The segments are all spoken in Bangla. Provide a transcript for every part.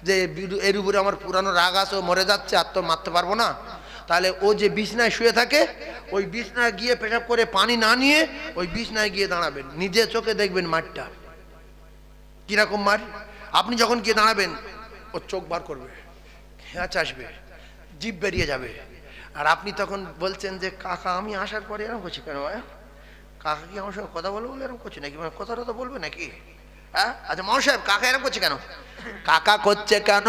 যে এর উপরে আমার পুরানো রাগ আছে, ও মরে যাচ্ছে, আর তো মারতে পারবো না, তাহলে ও যে বিছনায় শুয়ে থাকে ওই বিছনায় গিয়ে পেশাব করে পানি না নিয়ে ওই বিছনায় গিয়ে দাঁড়াবেন, নিজে চোখে দেখবেন মারটা কিরকম মার। আপনি যখন গিয়ে দাঁড়াবেন ও চোখ বার করবে, খেঁচ আসবে, জিভ বেরিয়ে যাবে, আর আপনি তখন বলছেন যে কাকা আমি আসার পরে এরকম করছি কেন? কাকা কি আমার সঙ্গে কথা বলবো বলে এরকম করছি নাকি? কথাটা তো বলবে নাকি? হ্যাঁ, আচ্ছা মাও সাহেব কাকা এরকম করছে কেন? কাকা করছে কেন?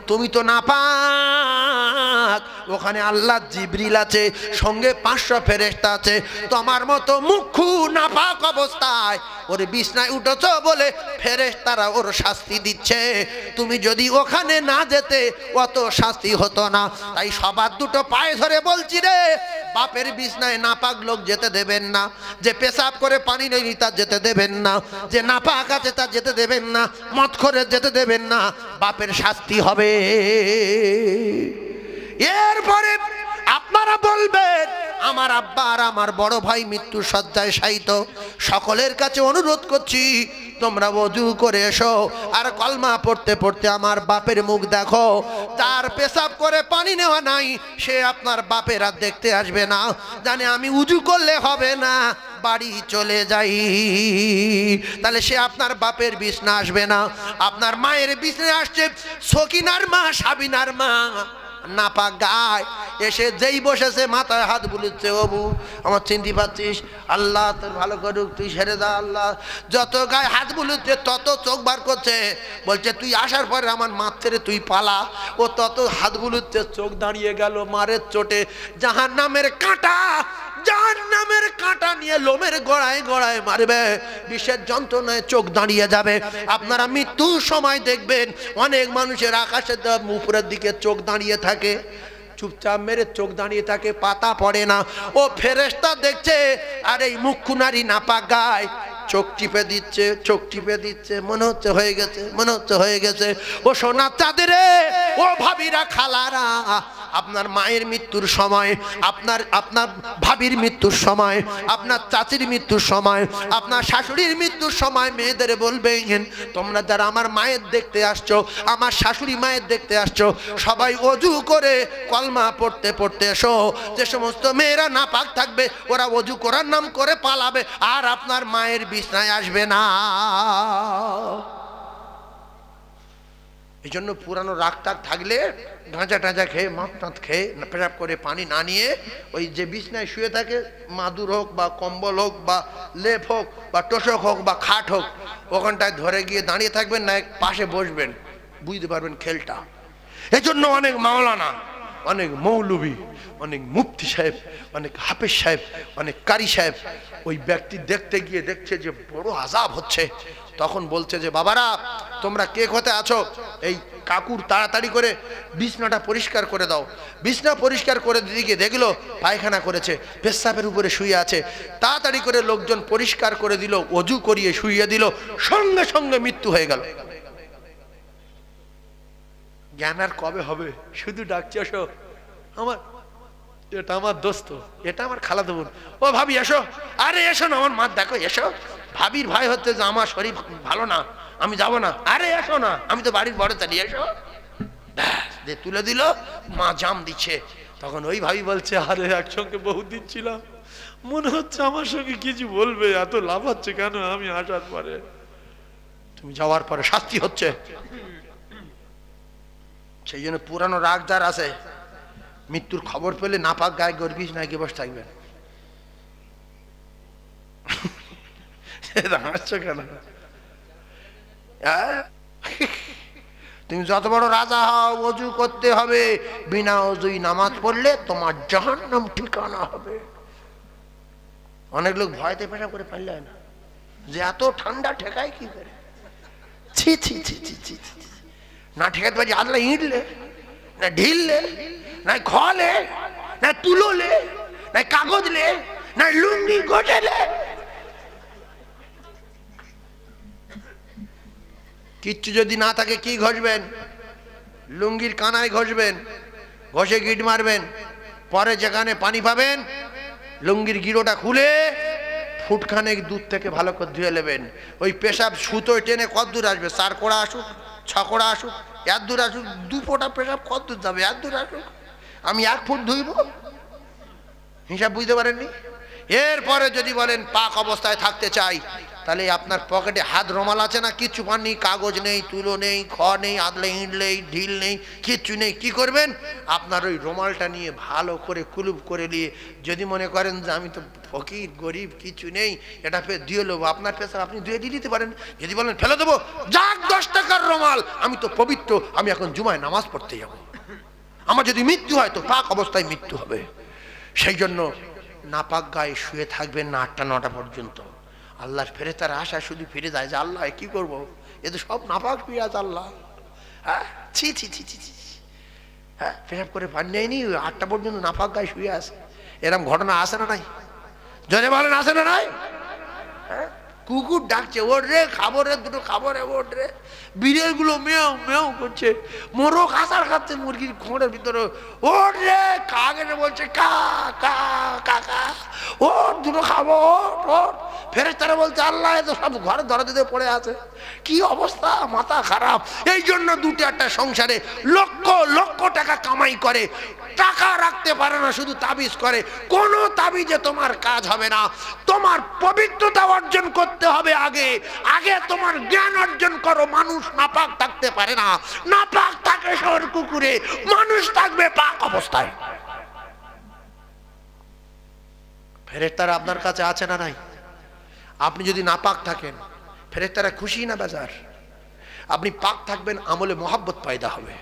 তুমি তো নাপাক, ওখানে আল্লাহ জিবরিল আছে, সঙ্গে 500 ফেরেশতা আছে, তোমার মতো মুখ্যু নাপাক অবস্থায় ওর বিছনায় উঠেছ বলে ফেরেশতারা ওর শাস্তি দিচ্ছে। তুমি যদি ওখানে না যেতে অত শাস্তি হতো না। তাই সবার দুটো পায়ে ধরে বলছি রে, বাপের বিছনায় নাপাক লোক যেতে দেবেন না, যে পেশাব করে পানি নেই তা যেতে দেবেন না, যে নাপাক আছে তা যেতে দেবেন না, মদ করে যেতে দেবেন না, বাপের শাস্তি হবে। এরপরে আপনারা বলবেন আমার আব্বা আর আমার বড় ভাই মৃত্যুর শয্যায় শায়িত, সকলের কাছে অনুরোধ করছি তোমরা ওযু করে এসো আর কলমা পড়তে পড়তে আমার বাপের মুখ দেখো। যার পেশাব করে পানি নেওয়া নাই সে আপনার বাপের আর দেখতে আসবে না, জানে আমি উযু করলে হবে না, বাড়ি চলে যাই, তাহলে সে আপনার বাপের বিছনা আসবে না। আপনার মায়ের বিছনা আসছে সকিনার মা, সাবিনার মা, নাপাক গায় এসে যেই বসেছে মাথায় হাত বুলিচ্ছে, ও বউ আমার চিনতে পাচ্ছিস, আল্লাহ তোর ভালো করুক, তুই সেরে দা আল্লাহ। যত গায়ে হাত বুলিচ্ছে তত চোখ বার করছে, বলছে তুই আসার পরে আমার মাথ ছেড়ে তুই পালা। ও তত হাত বুলিচ্ছে, চোখ দাঁড়িয়ে গেল মারের চোটে। জাহান্নামের কাঁটা, জাহান্নামের কাঁটা নিয়ে লোমের গোড়ায় গোড়ায় মারবে, বিষের যন্ত্রণায় চোখ দাঁড়িয়ে যাবে। আপনারা মৃত্যুর সময় দেখবেন অনেক মানুষের আকাশের উপরের দিকে চোখ দাঁড়িয়ে থাকে, চুপচাপ মেরে চোখ দাঁড়িয়ে থাকে, পাতা পড়ে না। ও ফেরেশতা দেখছে আর এই মুখ্যু নারী নাপাক গায় চোখ টিপে দিচ্ছে, চোখ টিপে দিচ্ছে, মনে হচ্ছে হয়ে গেছে, মনে হচ্ছে হয়ে গেছে। ও সোনার চাঁদরে, ও ভাবিরা, খালারা, আপনার মায়ের মৃত্যুর সময়, আপনার ভাবির মৃত্যুর সময়, আপনার চাচির মৃত্যুর সময়, আপনার শাশুড়ির মৃত্যুর সময় মেয়েদের বলবেন তোমরা যারা আমার মায়ের দেখতে আসছো, আমার শাশুড়ি মায়ের দেখতে আসছো, সবাই ওযু করে কলমা পড়তে পড়তে এসো। যে সমস্ত মেয়েরা নাপাক থাকবে ওরা ওযু করার নাম করে পালাবে আর আপনার মায়ের বিছনায় আসবে না। এই জন্য পুরানো রাগ টাগ থাকলে গাঁজা টাঁজা খেয়ে, মদ টাঁদ খেয়ে, পেশাব করে পানি না নিয়ে ওই যে বিছনায় শুয়ে থাকে, মাদুর হোক বা কম্বল হোক বা লেপ হোক বা তোষক হোক বা খাট হোক, ওখানটায় ধরে গিয়ে দাঁড়িয়ে থাকবেন না, পাশে বসবেন, বুঝতে পারবেন খেলটা। এই জন্য অনেক মাওলানা, অনেক মৌলবি, অনেক মুফতি সাহেব, অনেক হাফেজ সাহেব, অনেক কারি সাহেব ওই ব্যক্তি দেখতে গিয়ে দেখছে যে বড় আযাব হচ্ছে, তখন বলছে যে বাবারা তোমরা কে কোথায় আছো, এই কাকুর তাড়াতাড়ি করে বিছনাটা পরিষ্কার করে দাও। বিছনা পরিষ্কার করে দিকে দেখলো পায়খানা করেছে, পেশাবের উপরে শুয়ে আছে, তাড়াতাড়ি করে লোকজন পরিষ্কার করে দিল, ওযু করিয়ে শুইয়ে দিল, সঙ্গে সঙ্গে মৃত্যু হয়ে গেল। জ্ঞান আর কবে হবে? শুধু ডাকছে এসো, আমার এটা আমার দোস্ত, এটা আমার খালাতো বোন, ও ভাবি এসো, আরে এসো না, আমার মা দেখো এসো। ভাবির ভাই হচ্ছে যে আমার শরীর ভালো না, আমি যাব না, আরে এসো না, আমি তো বাড়ির বড়, চালিয়ে এসো, দে তুলে দিল, মা জাম দিচ্ছে। তখন ওই ভাবি বলছে আরে একসঙ্গে বহু দিন ছিলাম, মনে হচ্ছে আমার সঙ্গে কিছু বলবে, এত লাভ হচ্ছে কেন আমি আসার পরে? তুমি যাওয়ার পরে শাস্তি হচ্ছে। সেই জন্য পুরানো রাগ যার আছে, মৃত্যুর খবর পেলে নাপাক গায়ে গর্বিস না গিয়ে বসে থাকবেন। হাসছো কেন? তুমি যত বড় রাজা হও ওযু করতে হবে, বিনা ওযুই নামাজ পড়লে তোমার জাহান্নাম ঠিকানা হবে। অনেক লোক ভয়তে পেশাব করে পারলে না, যে এত ঠান্ডা ঠেকায় কি করে? ছি ছি ছি ছি ছি, না ঠেকাতে পারছি আল্লাহ ইঁটলে না ঢিললে না খলে না তুলোলে না কাগজলে না লুঙ্গি গোটেলে, কিচ্ছু যদি না থাকে কি ঘষবেন? লুঙ্গির কানায় ঘষবেন, ঘষে গিট মারবেন, পরে যেখানে পানি পাবেন লুঙ্গির গিরোটা খুলে ফুটখানেক দুধ থেকে ভালো করে ধুয়ে নেবেন। ওই পেশাব সুতোয় টেনে কত দূর আসবে? 4 কোড়া আসুক, 6 কোড়া আসুক, এত দূর আসুক, 2 ফোঁটা পেশাব কত দূর যাবে? এত দূর আসুক, আমি 1 ফুট ধুইব? হিসাব বুঝতে পারেননি? এরপরে যদি বলেন পাক অবস্থায় থাকতে চাই, তাহলে আপনার পকেটে হাত রুমাল আছে না? কিচ্ছু পাননি, কাগজ নেই, তুলো নেই, খড় নেই, আদলে ইট নেই, ঢিল নেই, কিচ্ছু নেই। কি করবেন? আপনার ওই রুমালটা নিয়ে ভালো করে কুলুপ করে নিয়ে, যদি মনে করেন যে আমি তো ফকির গরিব কিছু নেই, এটা ধুয়ে নেবো, আপনার পেশাব আপনি ধুয়ে দিয়ে দিতে পারেন। যদি বলেন ফেলে দেবো, যাক 10 টাকার রুমাল, আমি তো পবিত্র, আমি এখন জুমায় নামাজ পড়তে যাব, আমার যদি মৃত্যু হয় তো পাক অবস্থায় মৃত্যু হবে। সেই জন্য নাপাক গায়ে শুয়ে থাকবেন না 8টা 9টা পর্যন্ত। আল্লাহর ফেরেশতারা আশা শুধু ফিরে যায় যে আল্লাহ কি করবো, এ তো সব নাপাক শুয়ে আছে আল্লাহ। হ্যাঁ, ছি ছি ছি ছি ছি, হ্যাঁ, পেশাব করে পানি নেয়নি, 8টা পর্যন্ত নাপাক গায়ে শুয়ে আছে। এরকম ঘটনা আসে না নাই? জনে বলেন আসে না নাই? হ্যাঁ, কুকুর ডাকছে, ওর রে খাবো রে, 2টো খাবো রে, ওর রে। বিড়াল গুলো মেও মেও করছে, মোরগ আসার খাচ্ছে মুরগির খোঁড়ের ভিতরে, ওর রে কাকে বলছে কা কা কাকা, ওর 2টো খাবো, ওর। ফেরেশতারা বলছে আল্লাহ এ তো সব ঘরে দরজাতে পড়ে আছে, কি অবস্থা, মাথা খারাপ। এই জন্য 2টা 1টা সংসারে লক্ষ লক্ষ টাকা কামাই করে, টাকা রাখতে পারে না, শুধু তাবিজ করে। কোন তাবিজে তোমার কাজ হবে না, তোমার পবিত্রতা অর্জন করতে হবে আগে। আগে তোমার জ্ঞান অর্জন করো। মানুষ নাপাক থাকতে পারে না, নাপাক থাকে শহর কুকুরে, মানুষ থাকবে পাক অবস্থায়। ফেরেশতারা আপনার কাছে আছে না নাই? আপনি যদি নাপাক থাকেন, ফেরেশতারা খুশি না বেজার? আপনি পাক থাকবেন, আমলে মহাব্বত পয়দা হবে।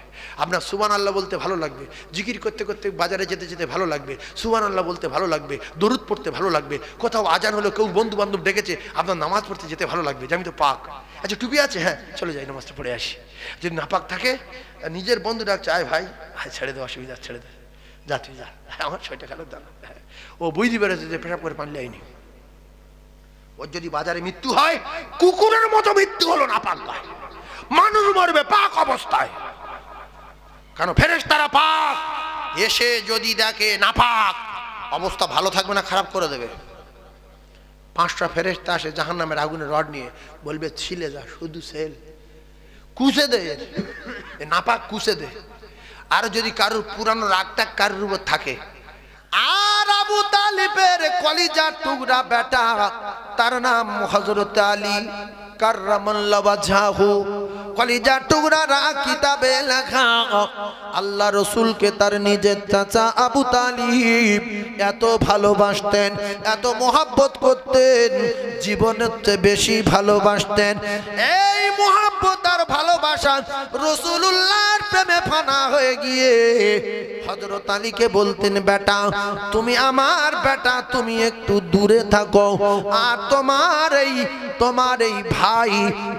আপনার সুবহানাল্লাহ বলতে ভালো লাগবে, জিকির করতে করতে বাজারে যেতে যেতে ভালো লাগবে, সুবহানাল্লাহ বলতে ভালো লাগবে, দরুদ পড়তে ভালো লাগবে, কোথাও আজান হলো, কেউ বন্ধু বান্ধব ডেকেছে, আপনার নামাজ পড়তে যেতে ভালো লাগবে যে আমি তো পাক। আচ্ছা টুপি আছে, হ্যাঁ চলে যাই নামাজটা পড়ে আসি। যদি নাপাক থাকে, নিজের বন্ধু ডাকছে, আয় ভাই, আয় ছেড়ে দে, অসুবিধা, ছেড়ে দে, যা তুই যা, আমার 6 টাকা দাম। ও বুঝতে পেরেছে যে পেশাব করে পানি আইনি। ওর যদি বাজারে মৃত্যু হয়, কুকুরের মতো মৃত্যু হলো নাপাক গায়ে, মানুষ মরবে পাক অবস্থায়। কেন? ফেরেশতারা পাক। এসে যদি দেখে নাপাক, অবস্থা ভালো থাকবে না, খারাপ করে দেবে। 5টা ফেরেশতা আসে জাহান্নামের আগুনের রড নিয়ে, বলবে ছিলে যা, শুধু সেল কুচে দে, নাপাক কুচে দে। আর যদি কারোর পুরানো রাগটা কারোর উপর থাকে, আর আবু তালিবের কলিজার টুকরা বেটা, তার নাম হযরত আলী কাররামাল্লাহু ওয়াজহাহু, কলিজার টুকরা কিতাবে লেখা, আল্লাহ রাসূলকে তার নিজের চাচা আবু তালিব এত ভালোবাসতেন, এত মোহাব্বত করতেন, জীবনের চেয়ে বেশি ভালোবাসতেন। এই মোহাব্বত আর ভালোবাসা রাসূলুল্লাহর প্রেমে ফানা হয়ে গিয়ে হযরত আলীকে বলতেন, বেটা তুমি আমার বেটা, তুমি একটু দূরে থাকো, আর তোমার এই ভাই,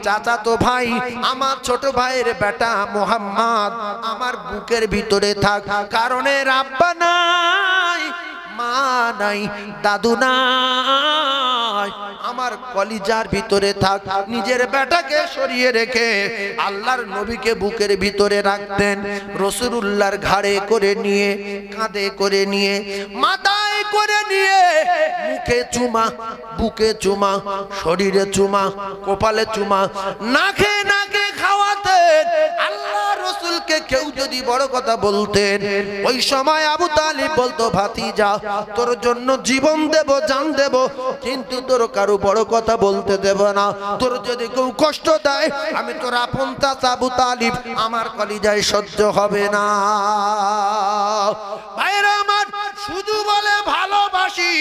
চাচাতো ভাই, আমার ছোট ভাইয়ের বেটা মুহাম্মদ আমার বুকের ভিতরে থাক, কারণ এর আব্বা নাই, মা নাই, দাদু নাই, আমার কলিজার ভিতরে থাক। নিজের বেটাকে সরিয়ে রেখে আল্লাহর নবীকে বুকের ভিতরে রাখতেন। রাসূলুল্লাহর ঘাড়ে করে নিয়ে, কাঁধে করে নিয়ে, মাথায় করে নিয়ে, মুখে চুমা, বুকে চুমা, শরীরে চুমা, কপালে চুমা, নাকে নাকে খাওয়াতেন। আল্লাহ রাসূলকে কেউ যদি বড় কথা বলতেন, ওই সময় আবু তালিব বলতো, ভাতিজা তোর জন্য জীবন দেব, জান দেব, কিন্তু তোর কারো বড় কথা বলতে দেব না। তোর যদি কেউ কষ্ট দেয়, আমি তোর আপন চাচা আবু তালিব, আমার কলিজায় সহ্য হবে না। ভাইরা আমার, শুধু বলে ভালোবাসি,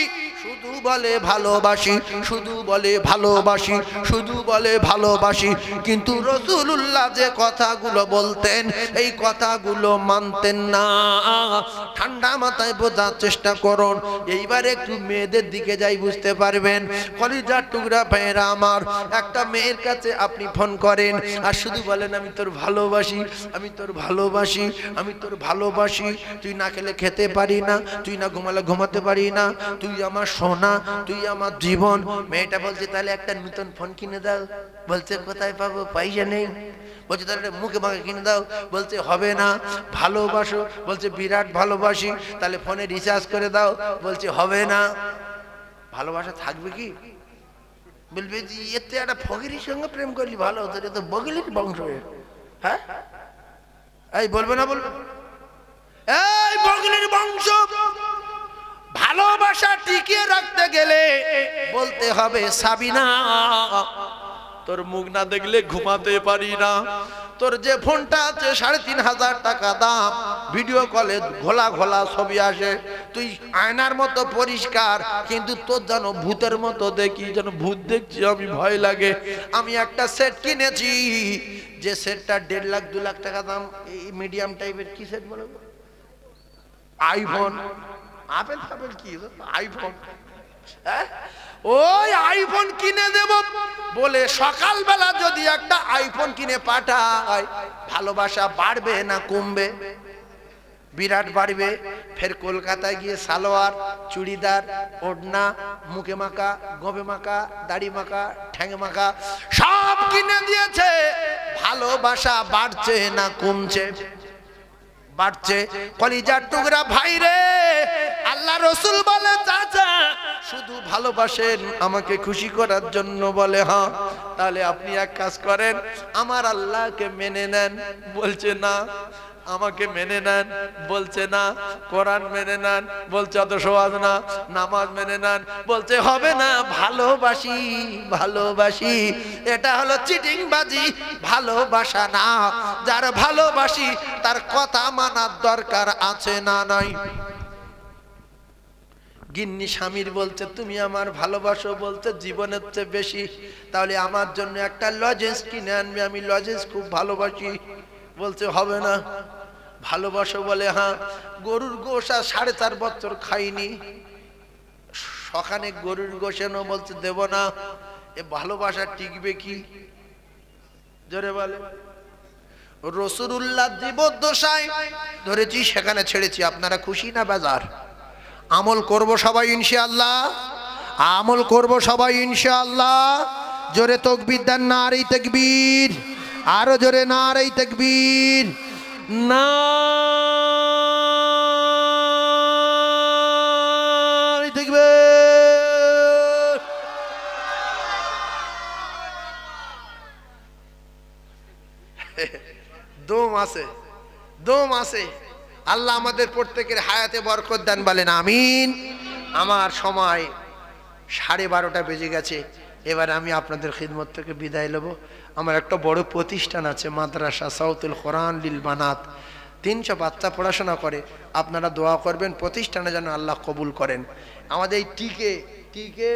শুধু বলে ভালোবাসি, শুধু বলে ভালোবাসি, শুধু বলে ভালোবাসি, কিন্তু রাসূলুল্লাহ যে কথাগুলো বলতেন, এই কথাগুলো মানতেন না। ঠান্ডা মাথায় বোঝার চেষ্টা করুন। এইবার একটু মেয়েদের দিকে যাই, বুঝতে পারবেন। কলিজার টুকরা ভাইয়েরা আমার, একটা মেয়ের কাছে আপনি ফোন করেন আর শুধু বলেন আমি তোর ভালোবাসি, আমি তোর ভালোবাসি, আমি তোর ভালোবাসি, তুই না খেলে খেতে পারি না, তুই না ঘুমালে ঘুমাতে পারি না, তুই আমার সোনা, তুই আমার জীবন। মেয়েটা বলছে তাহলে একটা নতুন ফোন কিনে দাও। বলছে কোথায় পাবো, পয়সা নেই। বলছে তাহলে মুখে মাখে কিনে দাও। বলছে হবে না। ভালোবাসো? বলছে বিরাট ভালোবাসি। তাহলে ফোনে রিচার্জ করে দাও। বলছে হবে না। ভালোবাসা থাকবে কি? বলবে যে এতে একটা ফকিরের সঙ্গে প্রেম করলি ভালো হতো, এটা তো বগলির বংশ। হ্যাঁ, এই বলবে না বলবে? এই বগলির বংশ, ভালোবাসা টিকিয়ে রাখতে গেলে বলতে হবে সাবিনা তোর মুখ না দেখলে ঘুমাতে পারি না, তোর যে ফোনটা আছে ৩৫০০ টাকা দাম, ভিডিও কলে ঘোলা ঘোলা ছবি আসে, তুই আয়নার মতো পরিষ্কার কিন্তু তোর যেন ভূতের মতো দেখি, যেন ভূত দেখছি আমি, ভয় লাগে। আমি একটা সেট কিনেছি, যে সেটটা ১.৫ লাখ ২ লাখ টাকা দাম, এই মিডিয়াম টাইপের কি সেট বলে, আইফোন, আপেল ফাপেল কি আইফোন, ওই আইফোন কিনে দেব বলে সকালবেলা যদি একটা আইফোন কিনে পাঠায়, ভালোবাসা বাড়বে না কমবে? বিরাট বাড়বে। ফের কলকাতায় গিয়ে সালোয়ার, চুড়িদার, ওড়না, মুখে মাখা, গোবে মাখা, দাড়ি মাখা, ঠ্যাঙে মাখা সব কিনে দিয়েছে, ভালোবাসা বাড়ছে না কমছে? বাড়ছে। কলিজার টুকরা ভাই রে, আল্লাহ রসুল বলে চাচা শুধু ভালোবাসেন আমাকে খুশি করার জন্য, বলে হ্যাঁ, তাহলে আপনি এক কাজ করেন, আমার আল্লাহকে মেনে নেন, বলছে না। আমাকে মেনে নেন, বলছে না। কোরআন মেনে নেন, বলছে অত সহজ না। নামাজ মেনে নেন, বলছে হবে না। ভালোবাসি ভালোবাসি, এটা হলো চিটিংবাজি, ভালোবাসা না। যার ভালোবাসি তার কথা মানার দরকার আছে না নাই? গিন্নি স্বামীর বলছে তুমি আমার ভালোবাসো, বলছে জীবনের চেয়ে বেশি, তাহলে আমার জন্য একটা লজেন্স কিনে আনবে, আমি লজেন্স খুব ভালোবাসি, বলছে হবে না। ভালোবাসো বলে হ্যাঁ। গরুর গোশ আর ৪.৫ বছর খাইনি, সখানে গরুর গোশ এনো, বলছে দেব না। এ ভালোবাসা টিকবে কি? জোরে বলে। রাসূলুল্লাহ জীবদ্দশায় ধরেছি, সেখানে ছেড়েছি। আপনারা খুশি না বেজার? আমল করব সবাই ইনশাআল্লাহ, আমল করব সবাই ইনশাআল্লাহ। জোরে তাকবীর দেন, নারে তাকবীর, আরো জোরে নারে তাকবীর, নারে তাকবীর। দম আছে, দম আছে। আল্লাহ আমাদের প্রত্যেকের হায়াতে বরকত দান, বলেন আমিন। আমার সময় 12:30 বেজে গেছে, এবার আমি আপনাদের খিদমত থেকে বিদায় নেব। আমার একটা বড় প্রতিষ্ঠান আছে, মাদ্রাসা সাউতুল কোরআন লিল বানাত, 300 বাচ্চা পড়াশোনা করে। আপনারা দোয়া করবেন প্রতিষ্ঠানে যেন আল্লাহ কবুল করেন। আমাদের এই টিকে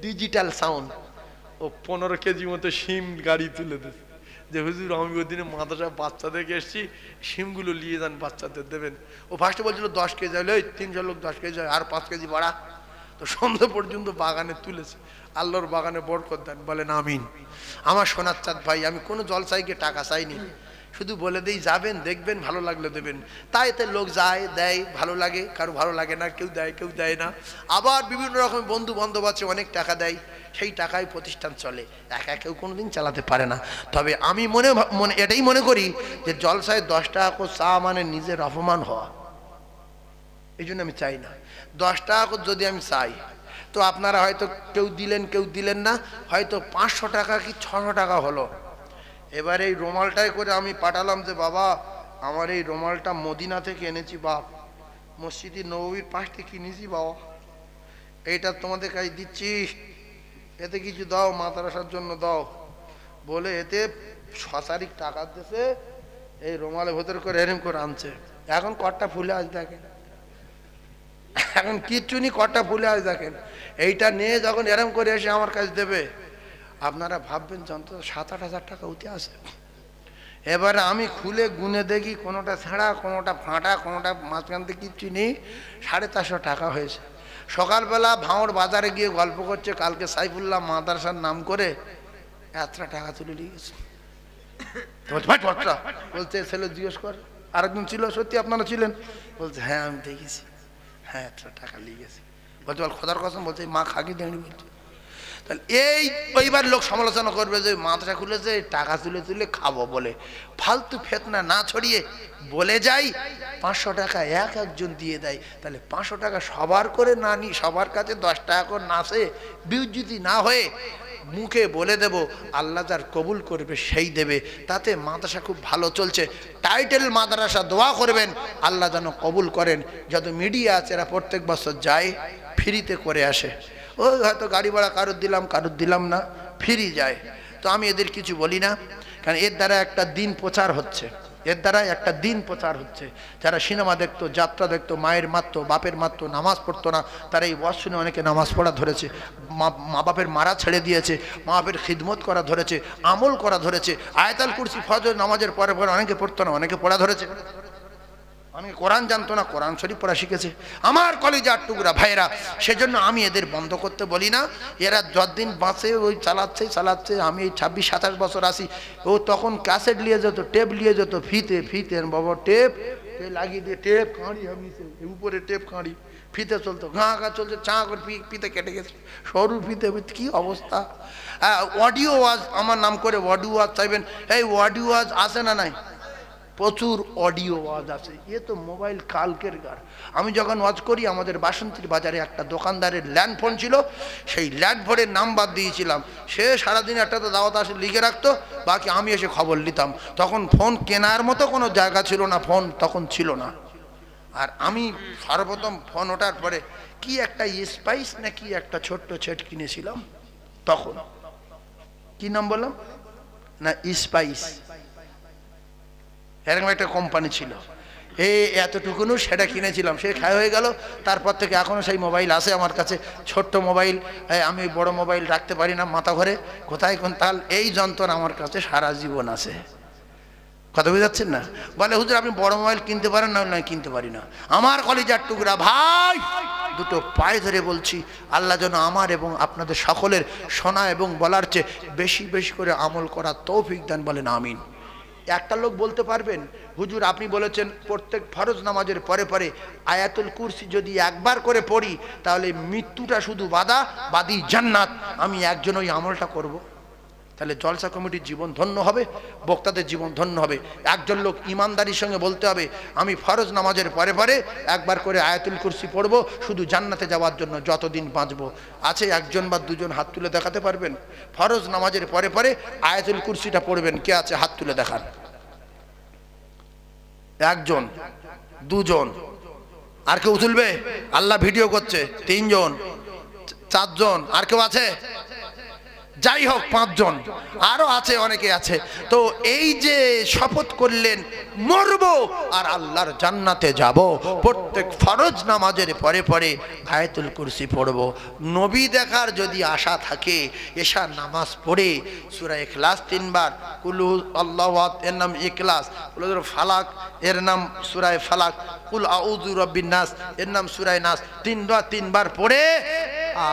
ডিজিটাল সাউন্ড, ও 15 কেজি মতো সিম গাড়ি তুলে দিচ্ছে, যে হুজুর আমি ওই দিনে মাদ্রাসা বাচ্চাদেরকে এসেছি, সিমগুলো নিয়ে যান বাচ্চাদের দেবেন। ও ফার্স্টে বলছিল 10 কেজি হলে, 300 লোক 10 কেজি হয়, আর 5 কেজি বাড়া। তো সন্ধ্যা পর্যন্ত বাগানে তুলেছে। আল্লাহর বাগানে বরকত দেন, বলেন আমিন। আমার সোনার চাঁদ ভাই, আমি কোনো জলসায় গিয়ে টাকা চাইনি, শুধু বলে দিই যাবেন, দেখবেন, ভালো লাগলে দেবেন। তাই এতে লোক যায়, দেয়, ভালো লাগে, কারো ভালো লাগে না, কেউ দেয় কেউ দেয় না। আবার বিভিন্ন রকম বন্ধু বান্ধব আছে, অনেক টাকা দেয়, সেই টাকায় প্রতিষ্ঠান চলে। একা কেউ কোনোদিন চালাতে পারে না। তবে আমি এটাই মনে করি যে জলসায় 10 টাকা করে চা মানে নিজের অপমান হওয়া, এই জন্য আমি চাই না। 10 টাকা করে যদি আমি চাই, তো আপনারা হয়তো কেউ দিলেন কেউ দিলেন না, হয়তো 500 টাকা কি 600 টাকা হলো। এবার এই রুমালটাই করে আমি পাঠালাম যে বাবা আমার এই রুমালটা মদিনা থেকে এনেছি, বাপ মসজিদে নববীর পাশ থেকে কিনেছি বাবা, এইটা তোমাদের কাছে দিচ্ছি, এতে কিছু দাও, মাদ্রাসার জন্য দাও বলে এতে 6 তারিখ টাকা দিয়েছে, এই রুমালের ভেতর করে এরম করে আনছে। এখন কটটা ফুলে আজ দেখেন, এখন কিচ্ছু নি, কটটা ফুলে আজ দেখেন। এইটা নিয়ে যখন এরম করে এসে আমার কাছে দেবে, আপনারা ভাববেন যন্ত্র 7-8 হাজার টাকা উঠে আসে। এবারে আমি খুলে গুনে দেখি, কোনোটা ছেঁড়া, কোনোটা ফাঁটা, কোনোটা মাঝখান থেকে কিচ্ছু নেই, 450 টাকা হয়েছে। সকালবেলা ভাঁড় বাজারে গিয়ে গল্প করছে, কালকে সাইফুল্লাহ মাদ্রাসার নাম করে 1 টাকা তুলে নিয়ে গেছে। বলছে ছেলে জিজ্ঞেস কর, আরেকজন ছিল, সত্যি আপনারা ছিলেন? বলছে হ্যাঁ আমি দেখেছি, হ্যাঁ 1 টাকা নিয়ে গেছি। বলছে বল খোদার কসম, বলছে মা খাকি দেয়নি। বলছে তাহলে এইবার লোক সমালোচনা করবে যে মাদ্রাসা খুলেছে টাকা তুলে তুলে খাবো বলে। ফালতু ফেতনা না ছড়িয়ে বলে যাই 500 টাকা একজন দিয়ে দেয়, তাহলে 500 টাকা সবার করে না নি, সবার কাছে 10 টাকা করে নাচে বিউজ্জুতি না হয়ে মুখে বলে দেব, আল্লাহ যার কবুল করবে সেই দেবে। তাতে মাদ্রাসা খুব ভালো চলছে, টাইটেল মাদ্রাসা, দোয়া করবেন আল্লাহ যেন কবুল করেন। যত মিডিয়া আছে এরা প্রত্যেক বছর যায়, ফ্রিতে করে আসে। ওই হয়তো গাড়ি ভাড়া কারুর দিলাম না, ফ্রি যায়। তো আমি এদের কিছু বলি না, কারণ এর দ্বারা একটা দিন প্রচার হচ্ছে, যারা সিনেমা দেখতো, যাত্রা দেখতো, মায়ের মারতো, বাপের মারতো, নামাজ পড়তো না, তারা এই ওয়াজ শুনে অনেকে নামাজ পড়া ধরেছে, মা বাপের মারা ছেড়ে দিয়েছে, মা বাপের খিদমত করা ধরেছে, আমল করা ধরেছে। আয়াতুল কুরসি ফজর নামাজের পরে অনেকে পড়তো না, অনেকে পড়া ধরেছে। অনেকে কোরআন জানতো না, কোরআন শরীফ পড়া শিখেছে। আমার কলিজার টুকরা ভাইরা, সেজন্য আমি এদের বন্ধ করতে বলি না। এরা যতদিন বাঁচে ওই চালাচ্ছে। আমি এই 26-27 বছর আসি, ও তখন ক্যাসেট নিয়ে যেত, টেপ নিয়ে যেত, ফিতে বাবা টেপ লাগিয়ে দিয়ে টেপ কাঁড়ি, আমি উপরে টেপ কাঁড়ি, ফিতে চলতো, ঘা চলছে, চা করে ফিতে কেটে গেছে, সরু ফিতে, কি অবস্থা। অডিও ওয়াজ আমার নাম করে অডিও ওয়াজ চাইবেন, এই অডিও ওয়াজ আছে না নাই? প্রচুর অডিও ওয়াজ আছে। এ তো মোবাইল কালকের গার। আমি যখন ওয়াজ করি, আমাদের বাসন্তীর বাজারে একটা দোকানদারের ল্যান্ড ফোন ছিল, সেই ল্যান্ড ফোনের নাম্বার দিয়েছিলাম। সে সারাদিন একটা তো দাওয়াত আসে লিখে রাখতো, বাকি আমি এসে খবর নিতাম। তখন ফোন কেনার মতো কোনো জায়গা ছিল না, ফোন তখন ছিল না। আর আমি সর্বপ্রথম ফোন ওঠার পরে কি একটা স্পাইস না কি একটা ছোট্ট সেট কিনেছিলাম। তখন কি নাম বললাম না, স্পাইস, এরকম একটা কোম্পানি ছিল। এতটুকুনও সেটা কিনেছিলাম, সে খায় হয়ে গেল। তারপর থেকে এখনও সেই মোবাইল আছে আমার কাছে, ছোট্ট মোবাইল। আমি বড় মোবাইল রাখতে পারি না মাথা ঘরে, কোথায় কোন তাল। এই যন্ত্র আমার কাছে সারা জীবন আছে। কথা বুঝাচ্ছেন না? বলে হুজুর আপনি বড় মোবাইল কিনতে পারেন না? নয়, কিনতে পারি না। আমার কলিজার টুকরা ভাই, দুটো পায়ে ধরে বলছি, আল্লাহ যেন আমার এবং আপনাদের সকলের শোনা এবং বলার চেয়ে বেশি বেশি করে আমল করার তৌফিক দান, বলেন আমিন। একটা লোক বলতে পারবেন, হুজুর আপনি বলেছেন প্রত্যেক ফরজ নামাজের পরে পরে আয়াতুল কুরসি যদি একবার করে পড়ি তাহলে মৃত্যুটা শুধু বাদি জান্নাত। আমি একজন ওই আমলটা করব, তাহলে জলসা কমিটির জীবন ধন্য হবে, বক্তাদের জীবন ধন্য হবে। একজন লোক ইমানদারির সঙ্গে বলতে হবে, আমি ফরজ নামাজের পরে পরে একবার করে আয়াতুল কুরসি পড়ব শুধু জান্নাতে যাওয়ার জন্য, যতদিন বাঁচবো। আছে একজন বা দুজন? হাত তুলে দেখাতে পারবেন? ফরজ নামাজের পরে পরে আয়াতুল কুরসিটা পড়বেন, কে আছে? হাত তুলে দেখান। একজন, দুজন, আর কেউ তুলবে? আল্লাহ ভিডিও করছে। তিনজন, চারজন, আর কেউ আছে? যাই হোক, পাঁচজন, আরো আছে, অনেকে আছে। তো এই যে শপথ করলেন মরবো আর আল্লাহর জান্নাতে যাব, প্রত্যেক ফরজ নামাজের পরে পরে আয়াতুল কুরসি পড়ব। নবী দেখার যদি আশা থাকে, এশা নামাজ পড়ে সূরা ইখলাস 3 বার, কুল আল্লাহু আহাদ এর নাম ইখলাস, কুল ফালাক এর নাম সূরা ফালাক, কুল আউযু রাব্বিন নাস এর নাম সূরা নাস, 3 বার পড়ে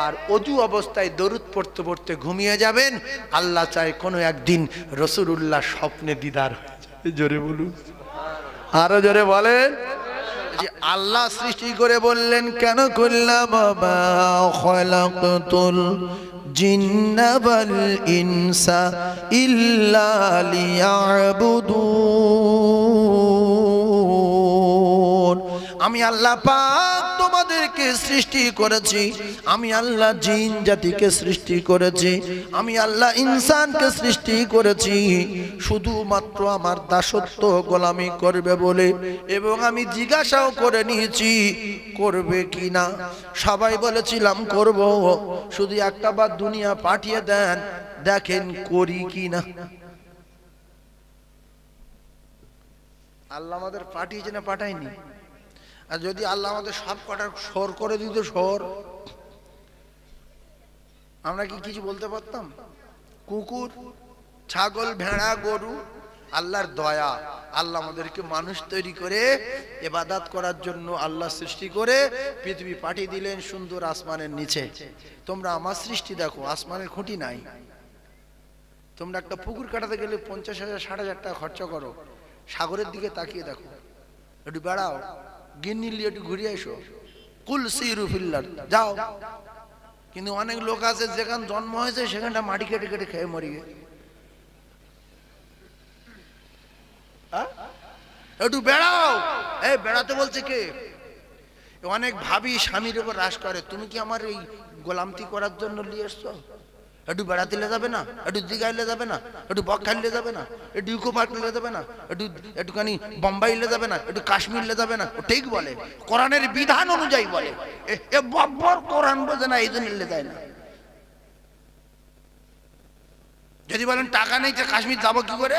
আর অজু অবস্থায় দরুদ পড়তে পড়তে ঘুমিয়ে যাবেন। আল্লাহ চায় কোনো একদিন রাসূলুল্লাহ স্বপ্নে দিদার হয়ে যাবে। জোরে বলুন, আরো জোরে বলেন। যে আল্লাহ সৃষ্টি করে বললেন, কেন করলাম মা খালাকতুল জিন্না ওয়াল ইনসা ইল্লা লিয়াবুদুন। আমি আল্লাহ পাক তোমাদেরকে সৃষ্টি করেছি, আমি আল্লাহ জিন জাতিকে সৃষ্টি করেছি, আমি আল্লাহ ইনসানকে সৃষ্টি করেছি শুধুমাত্র আমার দাসত্ব গোলামি করবে বলে। এবং আমি জিজ্ঞাসাও করে নিয়েছি করবে কিনা। সবাই বলেছিলাম করব, শুধু একটা বার দুনিয়া পাঠিয়ে দেন, দেখেন করি কিনা। আল্লাহ আমাদের পাঠিয়েছে না পাঠায়নি? আর যদি আল্লাহ আমাদের সব কটার সর করে দিত, সর, আমরা কি কিছু বলতে পারতাম? কুকুর, ছাগল, ভেড়া, গরু, আল্লাহর দয়া। আল্লাহ আমাদেরকে মানুষ তৈরি করে ইবাদত করার জন্য আল্লাহ সৃষ্টি করে পৃথিবী পাঠিয়ে দিলেন সুন্দর আসমানের নিচে। তোমরা আমার সৃষ্টি দেখো, আসমানের খুঁটি নাই। তোমরা একটা পুকুর কাটাতে গেলে 50,000 60,000 টাকা খরচা করো, সাগরের দিকে তাকিয়ে দেখো, একটু বেড়াও, গিন্নি নিয়ে একটু ঘুরিয়ে এসো, কুল সিরু ফিল আরদ, যাও। কিন্তু অনেক লোক আছে যেখানে জন্ম হয়েছে সেখানটা মাটি কেটে কেটে খেয়ে মরি গে। একটু বেড়াও। এই বেড়াতে বলছে কে? অনেক ভাবি স্বামীর উপর রাশ করে, তুমি কি আমার এই গোলামতি করার জন্য নিয়ে এসছো? একটু বেড়াতে যাবে না, একটু দীঘাইলে যাবে না, একটু বকখালিলে যাবে না, একটু ইকো পার্কলে যাবে না, একটুখানি বোম্বাইলে যাবে না, একটু কাশ্মীরলে যাবে না? ঠিক বলে, কোরআনের বিধান অনুযায়ী বলে। এ বব্বর কোরআন বোঝে না, এই জন্য যায় না। যদি বলেন টাকা নেই, কাশ্মীর যাবো কি করে?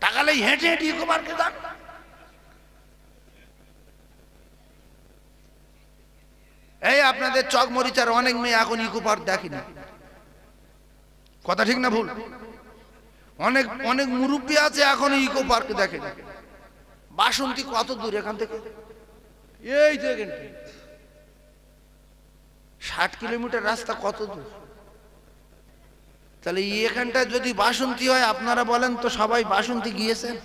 টাকা নেই, হেঁটে হেঁটে ইকো পার্কে যান। এই আপনাদের চকমরিচার অনেক মেয়ে এখন ইকো পার্ক দেখেনি, কথা ঠিক না ভুল? অনেক অনেক মুরব্বী আছে এখন ইকো পার্ক দেখে। বাসন্তী কত দূর এখান থেকে? এই তো 60 কিলোমিটার রাস্তা, কত দূর? তাহলে এখানটা যদি বাসন্তী হয়, আপনারা বলেন তো সবাই বাসন্তী গিয়েছেন?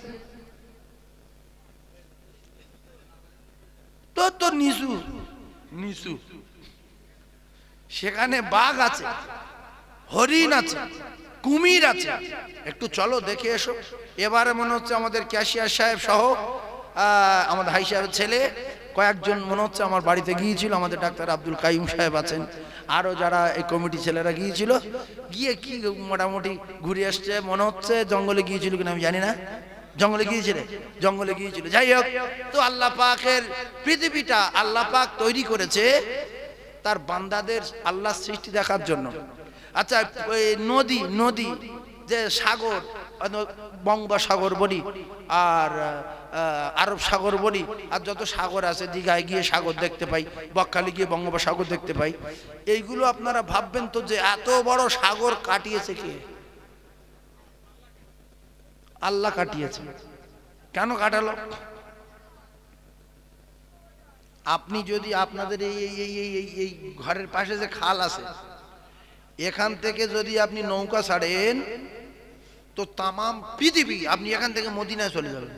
তো তো নিচু নিচু, সেখানে বাঘ আছে, হরিণ আছে, কুমির আছে। একটু চলো দেখে এসো। এবারে মনে হচ্ছে আমাদের ক্যাশিয়ার সাহেব সহ আমাদের হাই সাহেবের ছেলে কয়েকজন মনে হচ্ছে আমার বাড়িতে গিয়েছিল। আমাদের ডাক্তার আব্দুল কাইম সাহেব আছেন, আরো যারা এই কমিটি ছেলেরা গিয়েছিল, গিয়ে কি মোটামুটি ঘুরে আসছে মনে হচ্ছে। জঙ্গলে গিয়েছিল কিনা আমি জানি না, জঙ্গলে গিয়েছিল, জঙ্গলে গিয়েছিল। যাই হোক, তো আল্লাহ পাকের পৃথিবীটা আল্লাহ পাক তৈরি করেছে তার বান্দাদের আল্লাহ সৃষ্টি দেখার জন্য। আচ্ছা, ওই নদী নদী যে সাগর, বঙ্গোপসাগর বলি আর আরব সাগর বলি, আর যত সাগর আছে, দীঘায় গিয়ে সাগর দেখতে পাই, বকখালি গিয়ে বঙ্গোপসাগর দেখতে পাই। এইগুলো আপনারা ভাববেন তো যে এত বড় সাগর কাটিয়েছে কে? আল্লাহ কাটিয়েছে। কেন কাটালো? আপনি যদি আপনাদের এই ঘরের পাশে যে খাল আছে, এখান থেকে যদি আপনি নৌকা ছাড়েন তো তামাম পৃথিবী, আপনি এখান থেকে মদিনায় চলে যাবেন।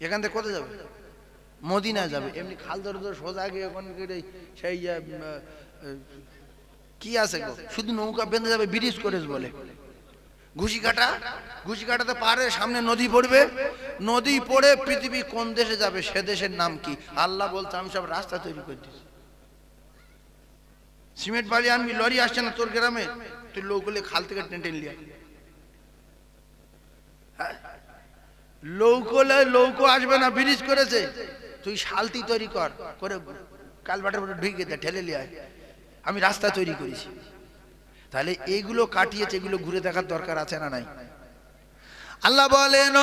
এখান থেকে কোথায় যাবে? মদিনায় যাবে। এমনি খাল ধরে ধরে সোজা গিয়ে সেই কি আছে গো, শুধু নৌকা বেঁধে যাবে, ব্রিজ করে বলে ঘুষিকাটা। ঘুষিকাটাতে পারে সামনে নদী পড়বে, নদী পড়ে পৃথিবী কোন দেশে যাবে সে দেশের নাম কি? আল্লাহ বলছে আমি সব রাস্তা তৈরি করে দিচ্ছি। সিমেন্ট বালি আনবি, লরি আসছে না তোর গ্রামে, তুই লৌকলে খাল থেকে টেনে লিয়া। লৌকলে লৌকো আসবে না, ব্রিজ করেছে, তুই শালতি তৈরি কর, করে কালবাটের মধ্যে ঢুকে দে, ঠেলে লিয়া, আমি রাস্তা তৈরি করেছি। তাহলে এইগুলো কাটিয়েছে, এগুলো ঘুরে দেখার দরকার আছে না নাই? আল্লাহ বলেন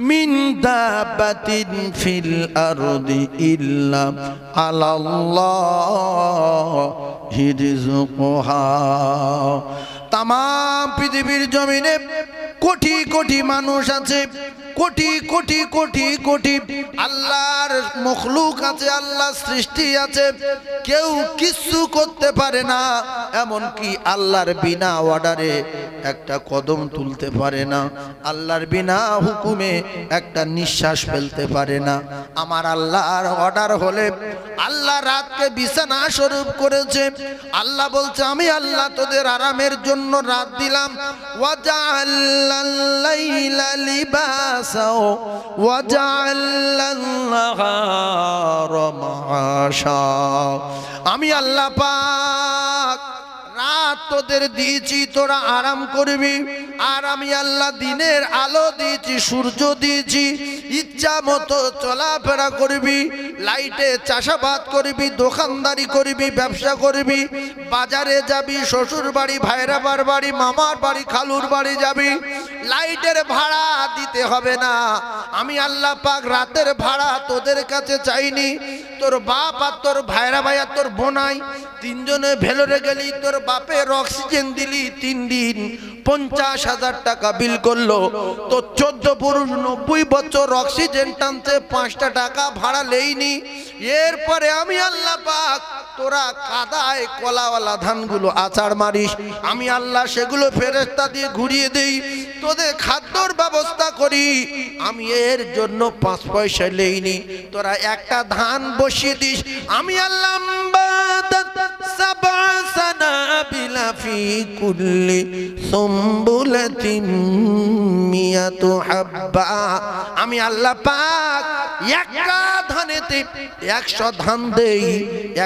মিন দাবাতিন ফিল আরদি ইল্লা আলাল্লাহি রিজকুহা। তামাম পৃথিবীর জমিনে কোটি কোটি মানুষ আছে, কোটি কোটি কোটি কোটি আল্লাহর মখলুক আছে, আল্লাহর সৃষ্টি আছে। কেউ কিছু করতে পারে না, এমনকি আল্লাহর বিনা অর্ডারে একটা কদম তুলতে পারে না, আল্লাহর বিনা হুকুমে একটা নিঃশ্বাস ফেলতে পারে না। আমার আল্লাহর অর্ডার হলে, আল্লাহ রাতকে বিছানা স্বরূপ করেছে। আল্লাহ বলছে আমি আল্লাহ তোদের আরামের জন্য রাত দিলাম। ওয়াজআলাল লাইলা লিবাসা ওয়াজআলান নাহারা মাআশা। আমি আল্লাহ পাক রাত তোদের দিয়েছি, তোরা আরাম করবি। আর আমি আল্লাহ দিনের আলো দিয়েছি, সূর্য দিয়েছি, ইচ্ছা মতো চলাফেরা করবি, লাইটে চাষাবাদ করবি, দোকানদারি করবি, ব্যবসা করবি, বাজারে যাবি, শ্বশুর বাড়ি, ভাইরাবার বাড়ি, মামার বাড়ি, খালুর বাড়ি যাবি, লাইটের ভাড়া দিতে হবে না। আমি আল্লাহ পাক রাতের ভাড়া তোদের কাছে চাইনি। তোর বাপ আর তোর ভাইরা ভাই আর তোর বোনাই তিনজনে ভেলোরে গেলি, তোর বাপের অক্সিজেন দিলি, 3 দিন 50,000 টাকা বিল করলো। তো 14 পুরুষ 90 বছর অক্সিজেন টানতে 5টা টাকা ভাড়া লেইনি। এরপরে আমি আল্লাহ পাক তোরা কাদায় কলাওয়ালা ধানগুলো আচার মারিস, আমি আল্লাহ সেগুলো ফেরেশতা দিয়ে ঘুরিয়ে দেই, তোদের খাদ্যর ব্যবস্থা করি। আমি এর জন্য 5 পয়সা লেইনি। তোরা একটা ধান বসিয়ে দিস, আমি আল্লাহ সানাবিলা ফি কুল্লি সুম্বুলাতিন মিয়াতু হাব্বা। আমি আল্লাহ পাক একটা ধানেতে 100 ধান দেই,